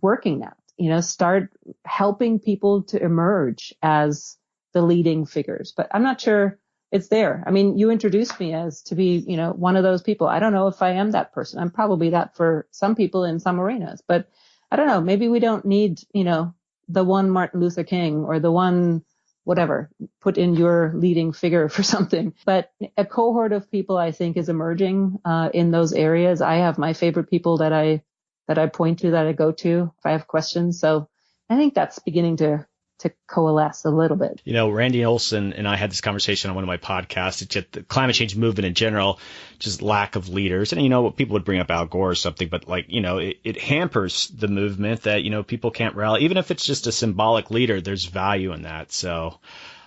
working that. Start helping people to emerge as the leading figures. But I'm not sure it's there. I mean, you introduced me as to be, one of those people. I don't know if I am that person. I'm probably that for some people in some arenas, but I don't know. Maybe we don't need, the one Martin Luther King or the one whatever, put in your leading figure for something. But a cohort of people, I think, is emerging in those areas. I have my favorite people that I point to, that I go to if I have questions. So I think that's beginning to coalesce a little bit. Randy Olson and I had this conversation on one of my podcasts. It's just the climate change movement in general, just lack of leaders. And, people would bring up Al Gore or something, but it hampers the movement that, people can't rally. Even if it's just a symbolic leader, there's value in that. So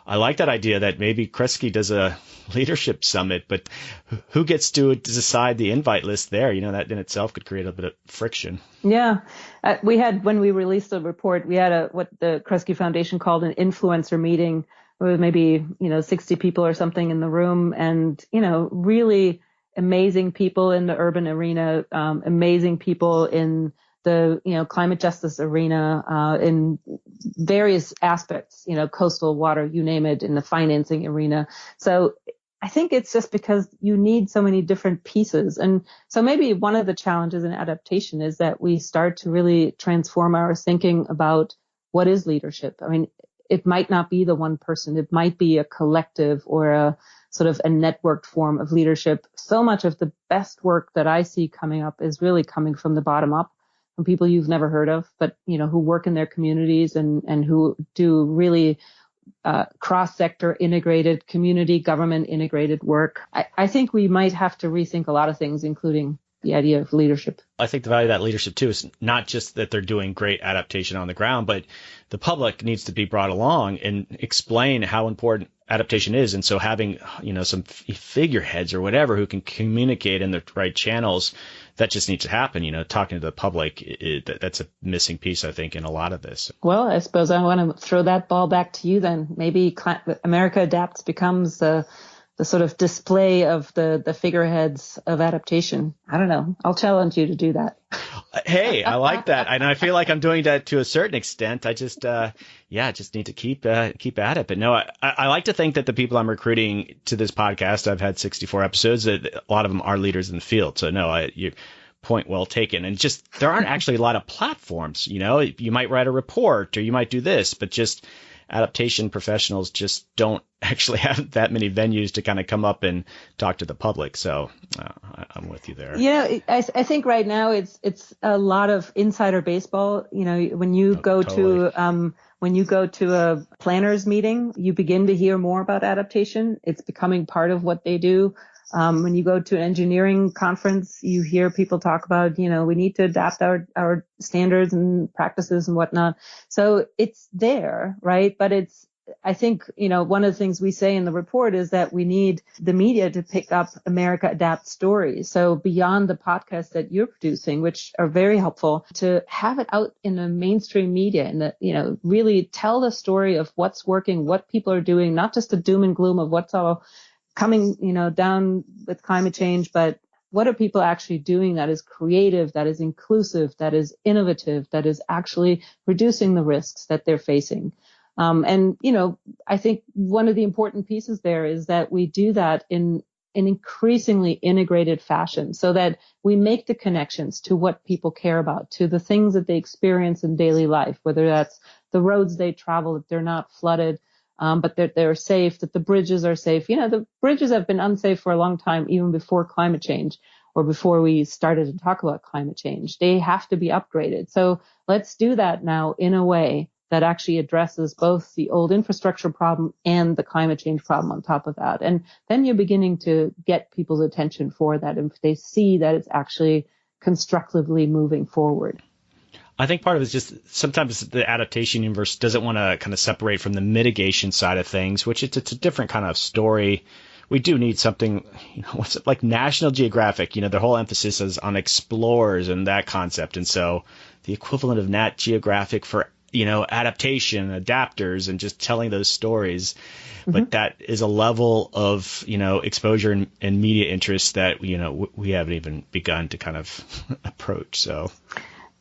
I like that idea that maybe Kresge does a leadership summit, but who gets to decide the invite list there? That in itself could create a bit of friction. Yeah. We had, when we released the report, we had what the Kresge Foundation called an influencer meeting with maybe, 60 people or something in the room and, really amazing people in the urban arena, amazing people in the, climate justice arena, in various aspects, coastal water, you name it, in the financing arena. So I think it's just because you need so many different pieces. And so maybe one of the challenges in adaptation is that we start to really transform our thinking about what is leadership. I mean, it might not be the one person. It might be a collective or a sort of a networked form of leadership. So much of the best work that I see coming up is really coming from the bottom up, from people you've never heard of, but, who work in their communities and who do really cross-sector integrated, community government integrated work. I think we might have to rethink a lot of things, including the idea of leadership. I think the value of that leadership, too, is not just that they're doing great adaptation on the ground, but the public needs to be brought along and explain how important adaptation is. And so having, some figureheads or whatever who can communicate in the right channels, that just needs to happen. Talking to the public, that's a missing piece, I think, in a lot of this. Well, I suppose I want to throw that ball back to you then. Maybe America Adapts becomes the sort of display of the figureheads of adaptation. I don't know. I'll challenge you to do that. Hey, I like that. And I feel like I'm doing that to a certain extent. I just, just need to keep at it. But no, I like to think that the people I'm recruiting to this podcast, I've had 64 episodes, a lot of them are leaders in the field. So no, your point well taken. And just, there aren't actually a lot of platforms, you might write a report or you might do this, but just adaptation professionals just don't actually have that many venues to kind of come up and talk to the public. So I'm with you there. I think right now it's a lot of insider baseball. When you go to a planners meeting, you begin to hear more about adaptation. It's becoming part of what they do. When you go to an engineering conference, you hear people talk about, we need to adapt our standards and practices and whatnot. So it's there, right? But I think, one of the things we say in the report is that we need the media to pick up America Adapt stories. So beyond the podcasts that you're producing, which are very helpful, to have it out in the mainstream media and that, really tell the story of what's working, what people are doing, not just the doom and gloom of what's all coming, down with climate change, but what are people actually doing that is creative, that is inclusive, that is innovative, that is actually reducing the risks that they're facing. I think one of the important pieces there is that we do that in an increasingly integrated fashion so that we make the connections to what people care about, to the things that they experience in daily life, whether that's the roads they travel, that they're not flooded, but they're safe, that the bridges are safe. The bridges have been unsafe for a long time, even before climate change or before we started to talk about climate change. They have to be upgraded. So let's do that now in a way that actually addresses both the old infrastructure problem and the climate change problem on top of that. And then you're beginning to get people's attention for that if they see that it's actually constructively moving forward. I think part of it is just sometimes the adaptation universe doesn't want to kind of separate from the mitigation side of things, which it's a different kind of story. We do need something, what's it, like National Geographic, their whole emphasis is on explorers and that concept. And so the equivalent of Nat Geographic for, adaptation, adapters, and just telling those stories. Mm-hmm. But that is a level of, exposure and media interest that, we haven't even begun to kind of approach. So.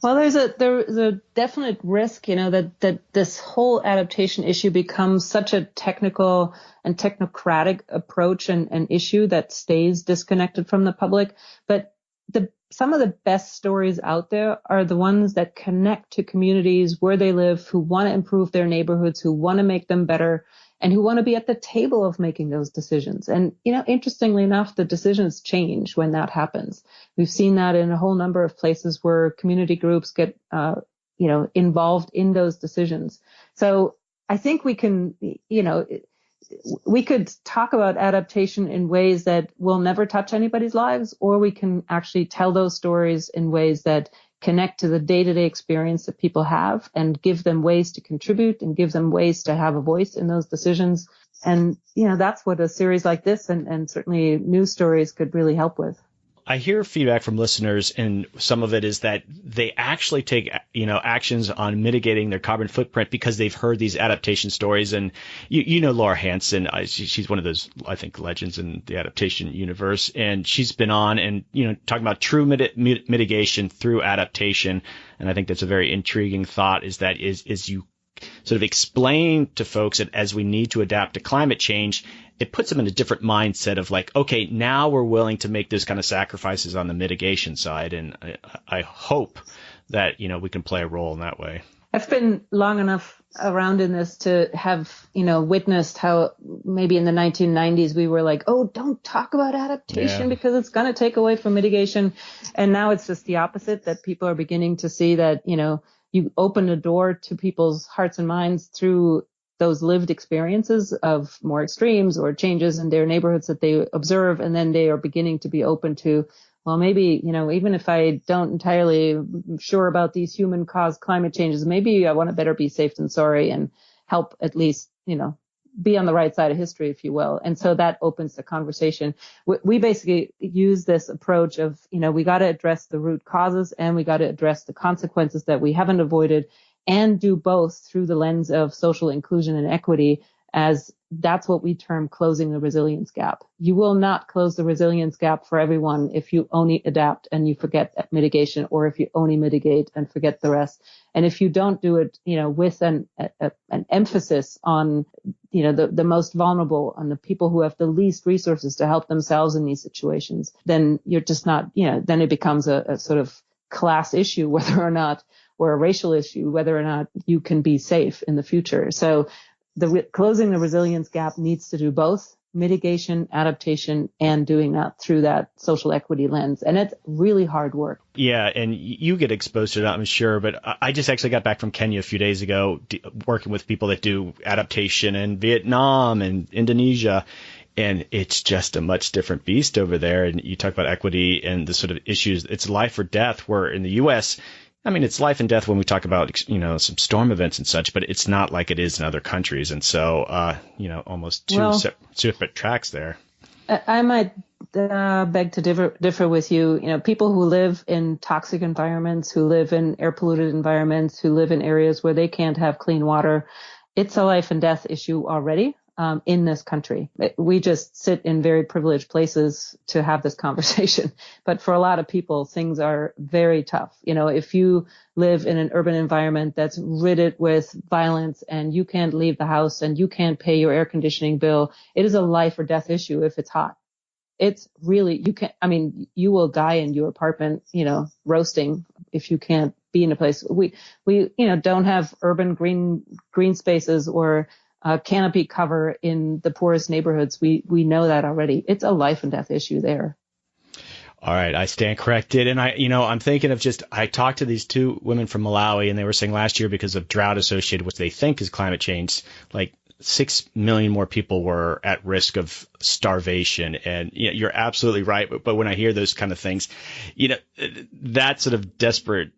Well, there's a definite risk, that this whole adaptation issue becomes such a technical and technocratic approach and issue that stays disconnected from the public. But some of the best stories out there are the ones that connect to communities where they live, who want to improve their neighborhoods, who want to make them better, and who want to be at the table of making those decisions. And, interestingly enough, the decisions change when that happens. We've seen that in a whole number of places where community groups get, involved in those decisions. So I think we can, we could talk about adaptation in ways that will never touch anybody's lives, or we can actually tell those stories in ways that connect to the day-to-day experience that people have and give them ways to contribute and give them ways to have a voice in those decisions. And, that's what a series like this and certainly news stories could really help with. I hear feedback from listeners, and some of it is that they actually take, actions on mitigating their carbon footprint because they've heard these adaptation stories. And Laura Hansen, she's one of those, I think, legends in the adaptation universe. And she's been on and, talking about true mitigation through adaptation. And I think that's a very intriguing thought is you sort of explain to folks that as we need to adapt to climate change, it puts them in a different mindset of like, okay, now we're willing to make those kind of sacrifices on the mitigation side. And I hope that, we can play a role in that way. I've been long enough around in this to have, witnessed how maybe in the 1990s we were like, oh, don't talk about adaptation because it's going to take away from mitigation. And now it's just the opposite, that people are beginning to see that, you open a door to people's hearts and minds through those lived experiences of more extremes or changes in their neighborhoods that they observe. And then they are beginning to be open to, well, maybe, even if I don't entirely sure about these human caused climate changes, maybe I want to better be safe than sorry and help at least, be on the right side of history, if you will. And so that opens the conversation. We basically use this approach of, we got to address the root causes and we got to address the consequences that we haven't avoided, and do both through the lens of social inclusion and equity as that's what we term closing the resilience gap. You will not close the resilience gap for everyone if you only adapt and you forget mitigation, or if you only mitigate and forget the rest. And if you don't do it, with an emphasis on, the most vulnerable, on the people who have the least resources to help themselves in these situations, then you're just not, then it becomes a sort of class issue, whether or not, or a racial issue, whether or not you can be safe in the future. So closing the resilience gap needs to do both mitigation, adaptation, and doing that through that social equity lens. And it's really hard work. Yeah, and you get exposed to that, I'm sure. But I just actually got back from Kenya a few days ago, working with people that do adaptation in Vietnam and Indonesia. And it's just a much different beast over there. And you talk about equity and the sort of issues. It's life or death, where in the U.S., I mean, it's life and death when we talk about, some storm events and such, but it's not like it is in other countries. And so, almost two separate tracks there. I might beg to differ with you. People who live in toxic environments, who live in air polluted environments, who live in areas where they can't have clean water, it's a life and death issue already. In this country. We just sit in very privileged places to have this conversation. But for a lot of people, things are very tough. If you live in an urban environment that's riddled with violence and you can't leave the house and you can't pay your air conditioning bill, it is a life or death issue if it's hot. It's really, you will die in your apartment, roasting if you can't be in a place. We don't have urban green spaces or canopy cover in the poorest neighborhoods. We know that already. It's a life and death issue there. All right, I stand corrected. And I'm thinking of I talked to these two women from Malawi, and they were saying last year, because of drought associated with what they think is climate change, like 6 million more people were at risk of starvation. And you're absolutely right. But when I hear those kind of things, that sort of desperate,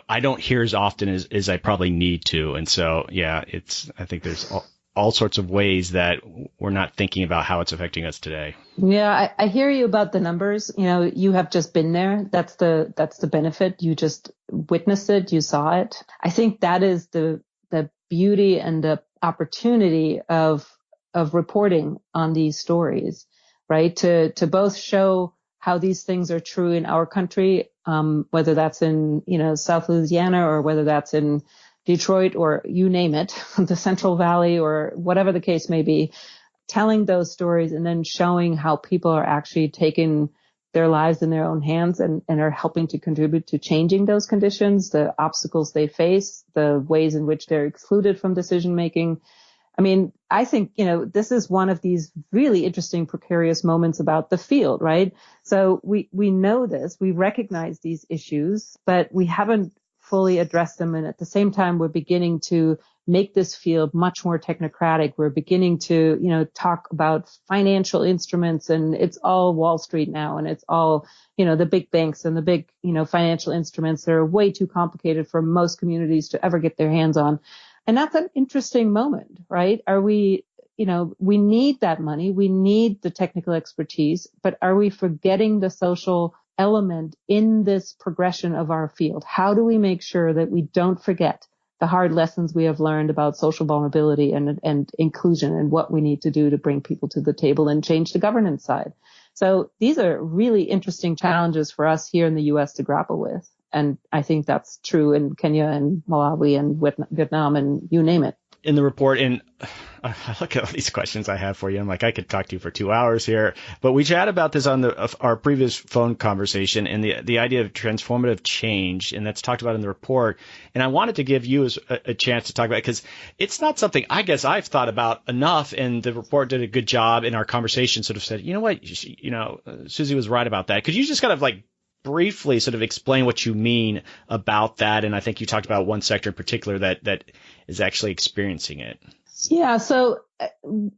I don't hear as often as I probably need to. And so, I think there's all sorts of ways that we're not thinking about how it's affecting us today. Yeah, I hear you about the numbers. You have just been there. That's the benefit. You just witnessed it. You saw it. I think that is the beauty and the opportunity of reporting on these stories, right? To both show how these things are true in our country, whether that's in, South Louisiana, or whether that's in Detroit, or you name it, the Central Valley, or whatever the case may be, telling those stories and then showing how people are actually taking their lives in their own hands and are helping to contribute to changing those conditions, the obstacles they face, the ways in which they're excluded from decision making. I mean, I think, this is one of these really interesting, precarious moments about the field, right? So we know this, we recognize these issues, but we haven't fully address them. And at the same time, we're beginning to make this field much more technocratic. We're beginning to, talk about financial instruments, and it's all Wall Street now. And it's all, the big banks and the big, financial instruments that are way too complicated for most communities to ever get their hands on. And that's an interesting moment, right? Are we, we need that money. We need the technical expertise, but are we forgetting the social element in this progression of our field? How do we make sure that we don't forget the hard lessons we have learned about social vulnerability and inclusion, and what we need to do to bring people to the table and change the governance side? So these are really interesting challenges for us here in the U.S. to grapple with. And I think that's true in Kenya and Malawi and Vietnam and you name it. In the report, and I look at all these questions I have for you. I'm like, I could talk to you for 2 hours here, but we chat about this on our previous phone conversation, and the idea of transformative change, and that's talked about in the report. And I wanted to give you a chance to talk about it, because it's not something I guess I've thought about enough, and the report did a good job in our conversation, sort of said, Susie was right about that. Could you just kind of briefly sort of explain what you mean about that? And I think you talked about one sector in particular that is actually experiencing it. Yeah. So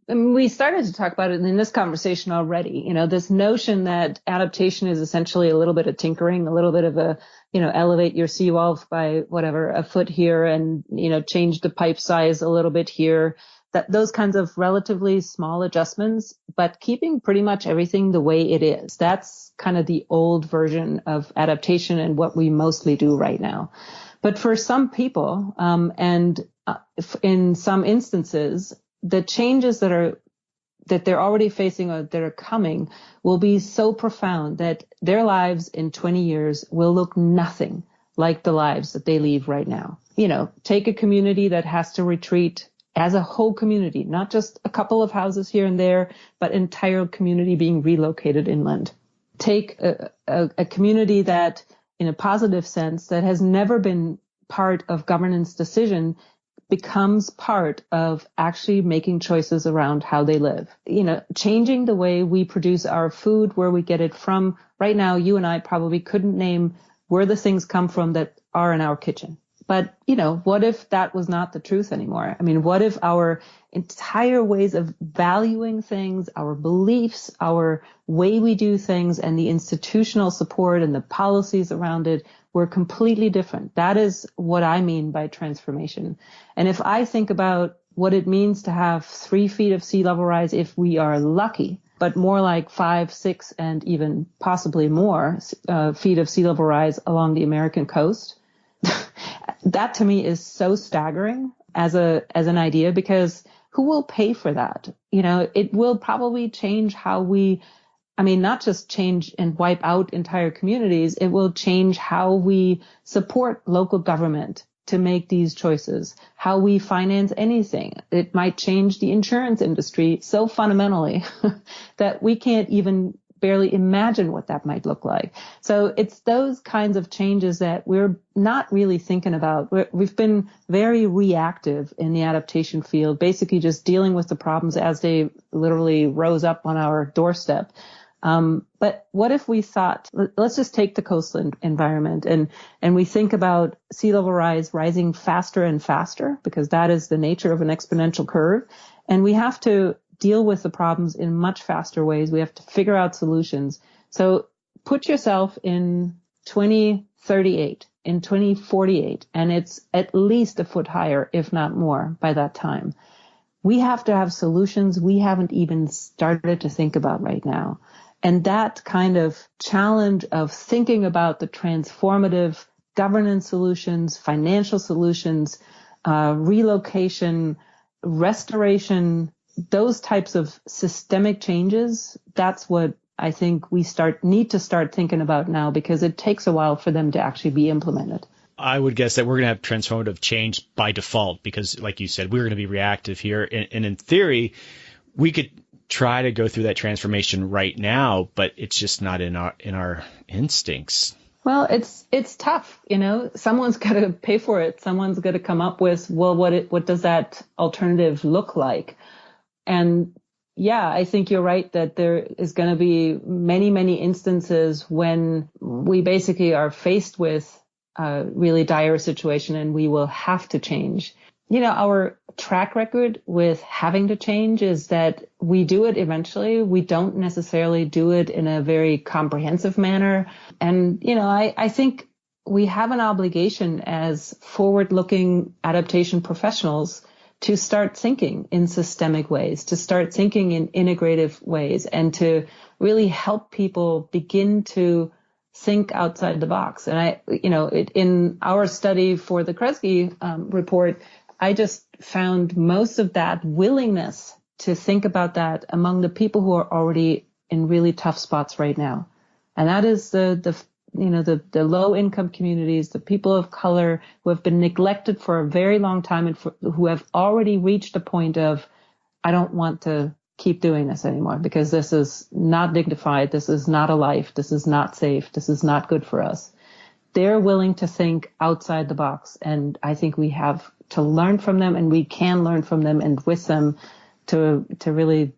we started to talk about it in this conversation already. This notion that adaptation is essentially a little bit of tinkering, a little bit of a, elevate your seawall by a foot here and, change the pipe size a little bit here. That those kinds of relatively small adjustments, but keeping pretty much everything the way it is. That's kind of the old version of adaptation and what we mostly do right now. But for some people, in some instances, the changes that they're already facing or that are coming will be so profound that their lives in 20 years will look nothing like the lives that they leave right now. Take a community that has to retreat as a whole community, not just a couple of houses here and there, but entire community being relocated inland. Take a community that, in a positive sense, that has never been part of governance decision, becomes part of actually making choices around how they live. Changing the way we produce our food, where we get it from. Right now, you and I probably couldn't name where the things come from that are in our kitchen. But, what if that was not the truth anymore? I mean, what if our entire ways of valuing things, our beliefs, our way we do things, and the institutional support and the policies around it were completely different? That is what I mean by transformation. And if I think about what it means to have 3 feet of sea level rise, if we are lucky, but more like 5, 6, and even possibly more feet of sea level rise along the American coast, that to me is so staggering as an idea, because who will pay for that? It will probably change how not just change and wipe out entire communities. It will change how we support local government to make these choices, how we finance anything. It might change the insurance industry so fundamentally that we can't even barely imagine what that might look like. So it's those kinds of changes that we're not really thinking about. We've been very reactive in the adaptation field, basically just dealing with the problems as they literally rose up on our doorstep. But what if we thought, let's just take the coastal environment and we think about sea level rise rising faster and faster, because that is the nature of an exponential curve. And we have to deal with the problems in much faster ways. We have to figure out solutions. So put yourself in 2038, in 2048, and it's at least a foot higher, if not more, by that time. We have to have solutions we haven't even started to think about right now. And that kind of challenge of thinking about the transformative governance solutions, financial solutions, relocation, restoration, those types of systemic changes, that's what I think we need to start thinking about now, because it takes a while for them to actually be implemented. I would guess that we're going to have transformative change by default, because like you said, we're going to be reactive here. And in theory, we could try to go through that transformation right now, but it's just not in our instincts. Well, it's tough. Someone's got to pay for it. Someone's got to come up with, well, what does that alternative look like? And yeah, I think you're right that there is going to be many, many instances when we basically are faced with a really dire situation and we will have to change. Our track record with having to change is that we do it eventually. We don't necessarily do it in a very comprehensive manner. And, I think we have an obligation as forward-looking adaptation professionals to start thinking in systemic ways, to start thinking in integrative ways, and to really help people begin to think outside the box. And in our study for the Kresge report, I just found most of that willingness to think about that among the people who are already in really tough spots right now. And that is the low income communities, the people of color who have been neglected for a very long time and who have already reached a point of, I don't want to keep doing this anymore because this is not dignified. This is not a life. This is not safe. This is not good for us. They're willing to think outside the box. And I think we have to learn from them, and we can learn from them and with them to really,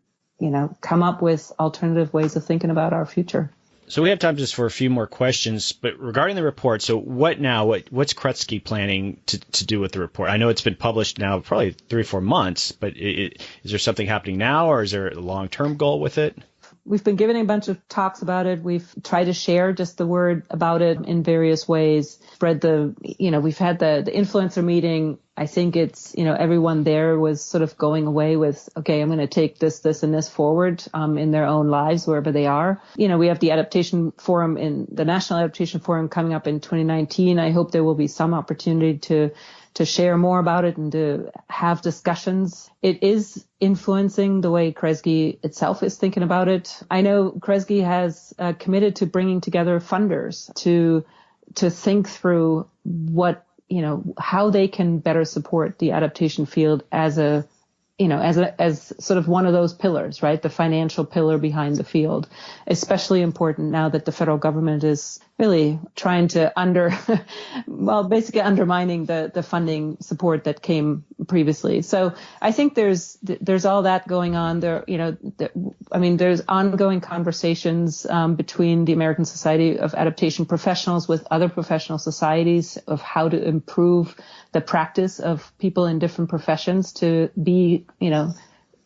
come up with alternative ways of thinking about our future. So we have time just for a few more questions, but regarding the report, so what now? What's Kresge planning to do with the report? I know it's been published now probably 3 or 4 months, but is there something happening now, or is there a long-term goal with it? We've been giving a bunch of talks about it. We've tried to share just the word about it in various ways. We've had the influencer meeting. I think it's, everyone there was sort of going away with, okay, I'm going to take this, and this forward in their own lives, wherever they are. We have the Adaptation Forum the National Adaptation Forum coming up in 2019. I hope there will be some opportunity to share more about it and to have discussions. It is influencing the way Kresge itself is thinking about it. I know Kresge has committed to bringing together funders to think through what, how they can better support the adaptation field as sort of one of those pillars, right? The financial pillar behind the field, especially important now that the federal government is really trying to basically undermining the funding support that came previously. So I think there's all that going on there. There's ongoing conversations between the American Society of Adaptation Professionals with other professional societies of how to improve the practice of people in different professions to be,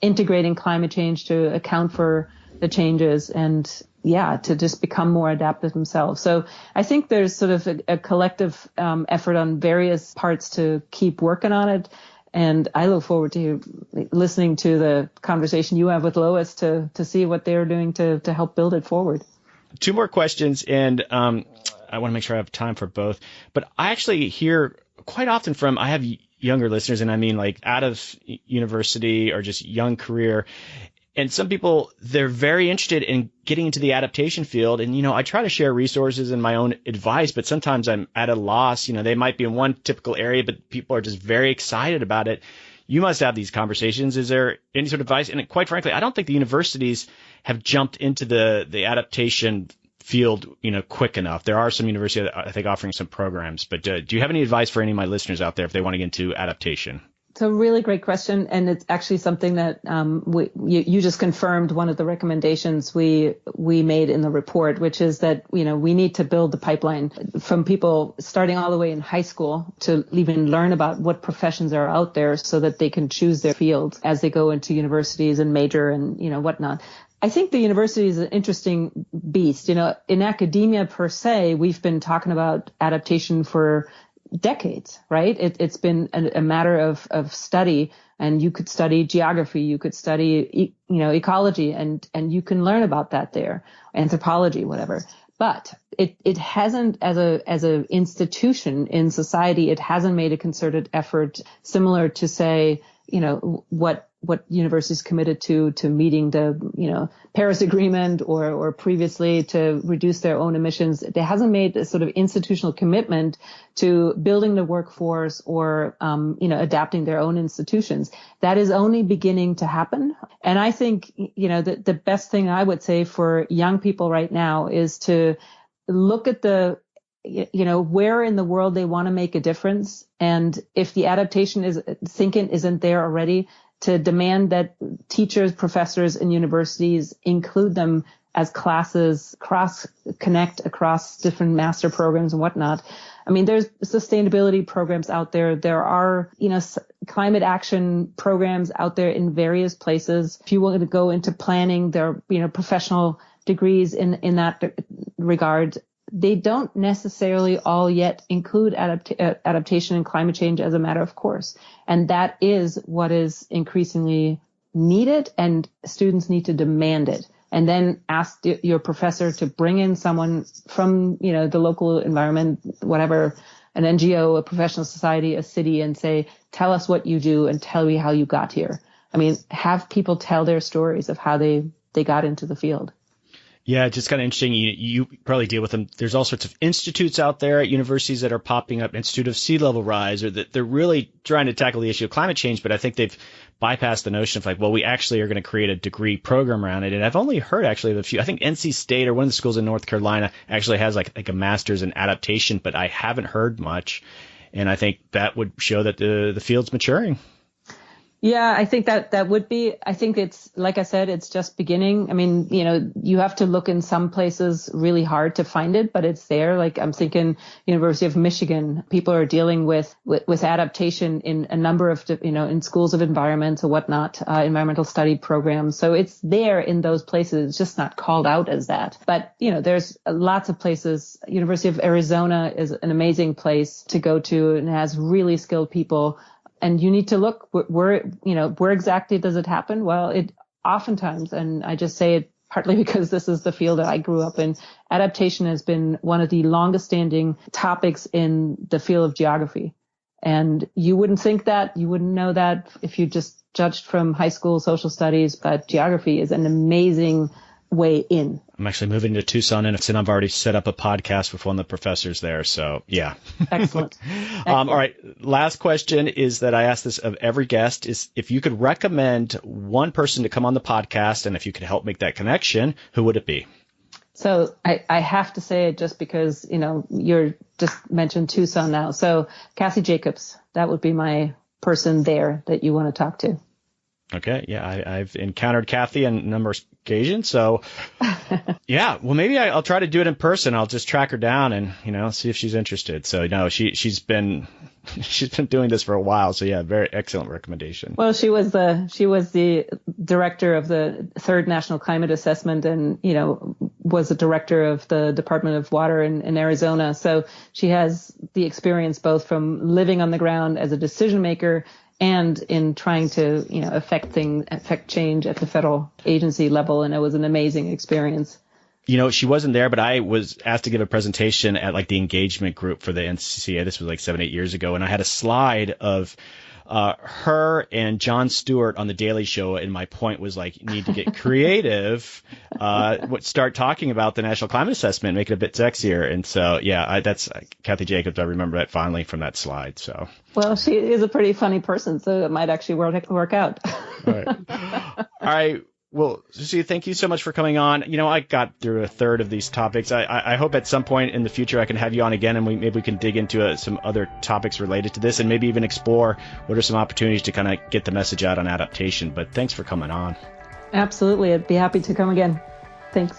integrating climate change to account for the changes and to just become more adaptive themselves. So I think there's sort of a collective effort on various parts to keep working on it. And I look forward to listening to the conversation you have with Lois to see what they're doing to help build it forward. Two more questions, and I want to make sure I have time for both. But I actually hear quite often I have younger listeners, and I mean like out of university or just young career. And some people, they're very interested in getting into the adaptation field. And, I try to share resources and my own advice, but sometimes I'm at a loss. They might be in one typical area, but people are just very excited about it. You must have these conversations. Is there any sort of advice? And quite frankly, I don't think the universities have jumped into the adaptation field, quick enough. There are some universities, I think, offering some programs. But do you have any advice for any of my listeners out there if they want to get into adaptation? It's a really great question, and it's actually something that you just confirmed one of the recommendations we made in the report, which is that we need to build the pipeline from people starting all the way in high school to even learn about what professions are out there so that they can choose their field as they go into universities and major and whatnot. I think the university is an interesting beast. In academia per se, we've been talking about adaptation for decades, right? It's been a matter of study, and you could study geography, you could study, ecology, and you can learn about that there, anthropology, whatever. But it hasn't, as a institution in society, it hasn't made a concerted effort similar to, say, what universities committed to meeting the, Paris Agreement or previously to reduce their own emissions. It hasn't made a sort of institutional commitment to building the workforce or, adapting their own institutions. That is only beginning to happen. And I think, the best thing I would say for young people right now is to look at where in the world they want to make a difference. And if the adaptation isn't there already, to demand that teachers, professors, and universities include them as classes, connect across different master programs and whatnot. I mean, there's sustainability programs out there. There are, climate action programs out there in various places. If you want to go into planning, there are, professional degrees in that regard. They don't necessarily all yet include adaptation and climate change as a matter of course. And that is what is increasingly needed, and students need to demand it. And then ask your professor to bring in someone from, the local environment, whatever, an NGO, a professional society, a city, and say, tell us what you do and tell me how you got here. I mean, have people tell their stories of how they got into the field. Yeah, just kind of interesting. You probably deal with them. There's all sorts of institutes out there at universities that are popping up, Institute of Sea Level Rise, or that they're really trying to tackle the issue of climate change. But I think they've bypassed the notion of we actually are going to create a degree program around it. And I've only heard actually of a few. I think NC State or one of the schools in North Carolina actually has like a master's in adaptation, but I haven't heard much. And I think that would show that the field's maturing. Yeah, I think that would be, I think it's, like I said, it's just beginning. I mean, you have to look in some places really hard to find it, but it's there. Like I'm thinking University of Michigan, people are dealing with adaptation in a number of, in schools of environment or whatnot, environmental study programs. So it's there in those places. It's just not called out as that. But, there's lots of places. University of Arizona is an amazing place to go to and has really skilled people And you need to look where exactly does it happen? Well, it oftentimes, and I just say it partly because this is the field that I grew up in, adaptation has been one of the longest standing topics in the field of geography. And you wouldn't think that, you wouldn't know that if you just judged from high school social studies, but geography is an amazing way in. I'm actually moving to Tucson, and I've already set up a podcast with one of the professors there. So, yeah. Excellent. All right. Last question is that I ask this of every guest is if you could recommend one person to come on the podcast, and if you could help make that connection, who would it be? So I have to say it just because, you're just mentioned Tucson now. So Kathy Jacobs, that would be my person there that you want to talk to. Okay. Yeah. I've encountered Kathy on a number of occasions. So yeah, well, maybe I'll try to do it in person. I'll just track her down and, see if she's interested. So, she's been doing this for a while. So yeah, very excellent recommendation. Well, she was the director of the third National Climate Assessment and, was the director of the Department of Water in Arizona. So she has the experience both from living on the ground as a decision maker and in trying to, affect change at the federal agency level. And it was an amazing experience. She wasn't there, but I was asked to give a presentation at the engagement group for the NCCA. This was 7-8 years ago. And I had a slide of her and Jon Stewart on the Daily Show. And my point was you need to get creative, start talking about the National Climate Assessment, make it a bit sexier. And so, yeah, that's Kathy Jacobs. I remember that fondly from that slide. So, well, she is a pretty funny person, so it might actually work out. All right. Well, Susie, thank you so much for coming on. I got through a third of these topics. I hope at some point in the future I can have you on again, and maybe we can dig into some other topics related to this, and maybe even explore what are some opportunities to kind of get the message out on adaptation. But thanks for coming on. Absolutely. I'd be happy to come again. Thanks.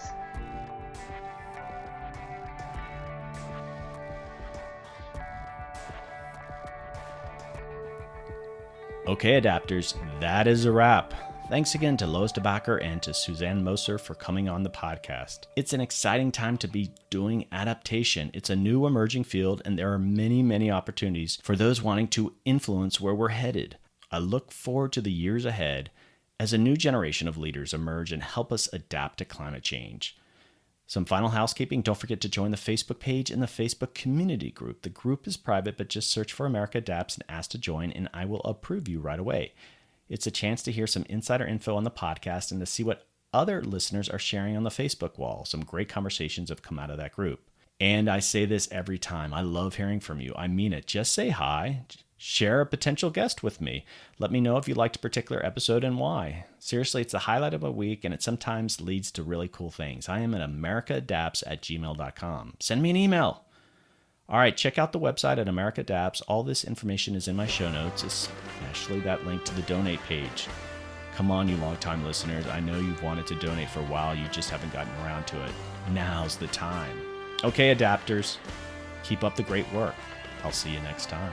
Okay, adapters, that is a wrap. Thanks again to Lois DeBacker and to Susanne Moser for coming on the podcast. It's an exciting time to be doing adaptation. It's a new emerging field, and there are many, many opportunities for those wanting to influence where we're headed. I look forward to the years ahead as a new generation of leaders emerge and help us adapt to climate change. Some final housekeeping, don't forget to join the Facebook page and the Facebook community group. The group is private, but just search for America Adapts and ask to join, and I will approve you right away. It's a chance to hear some insider info on the podcast and to see what other listeners are sharing on the Facebook wall. Some great conversations have come out of that group. And I say this every time. I love hearing from you. I mean it. Just say hi. Share a potential guest with me. Let me know if you liked a particular episode and why. Seriously, it's the highlight of a week, and it sometimes leads to really cool things. I am at americaadapts@gmail.com. Send me an email. All right, check out the website at America Adapts. All this information is in my show notes, especially that link to the donate page. Come on, you longtime listeners. I know you've wanted to donate for a while. You just haven't gotten around to it. Now's the time. Okay, adapters, keep up the great work. I'll see you next time.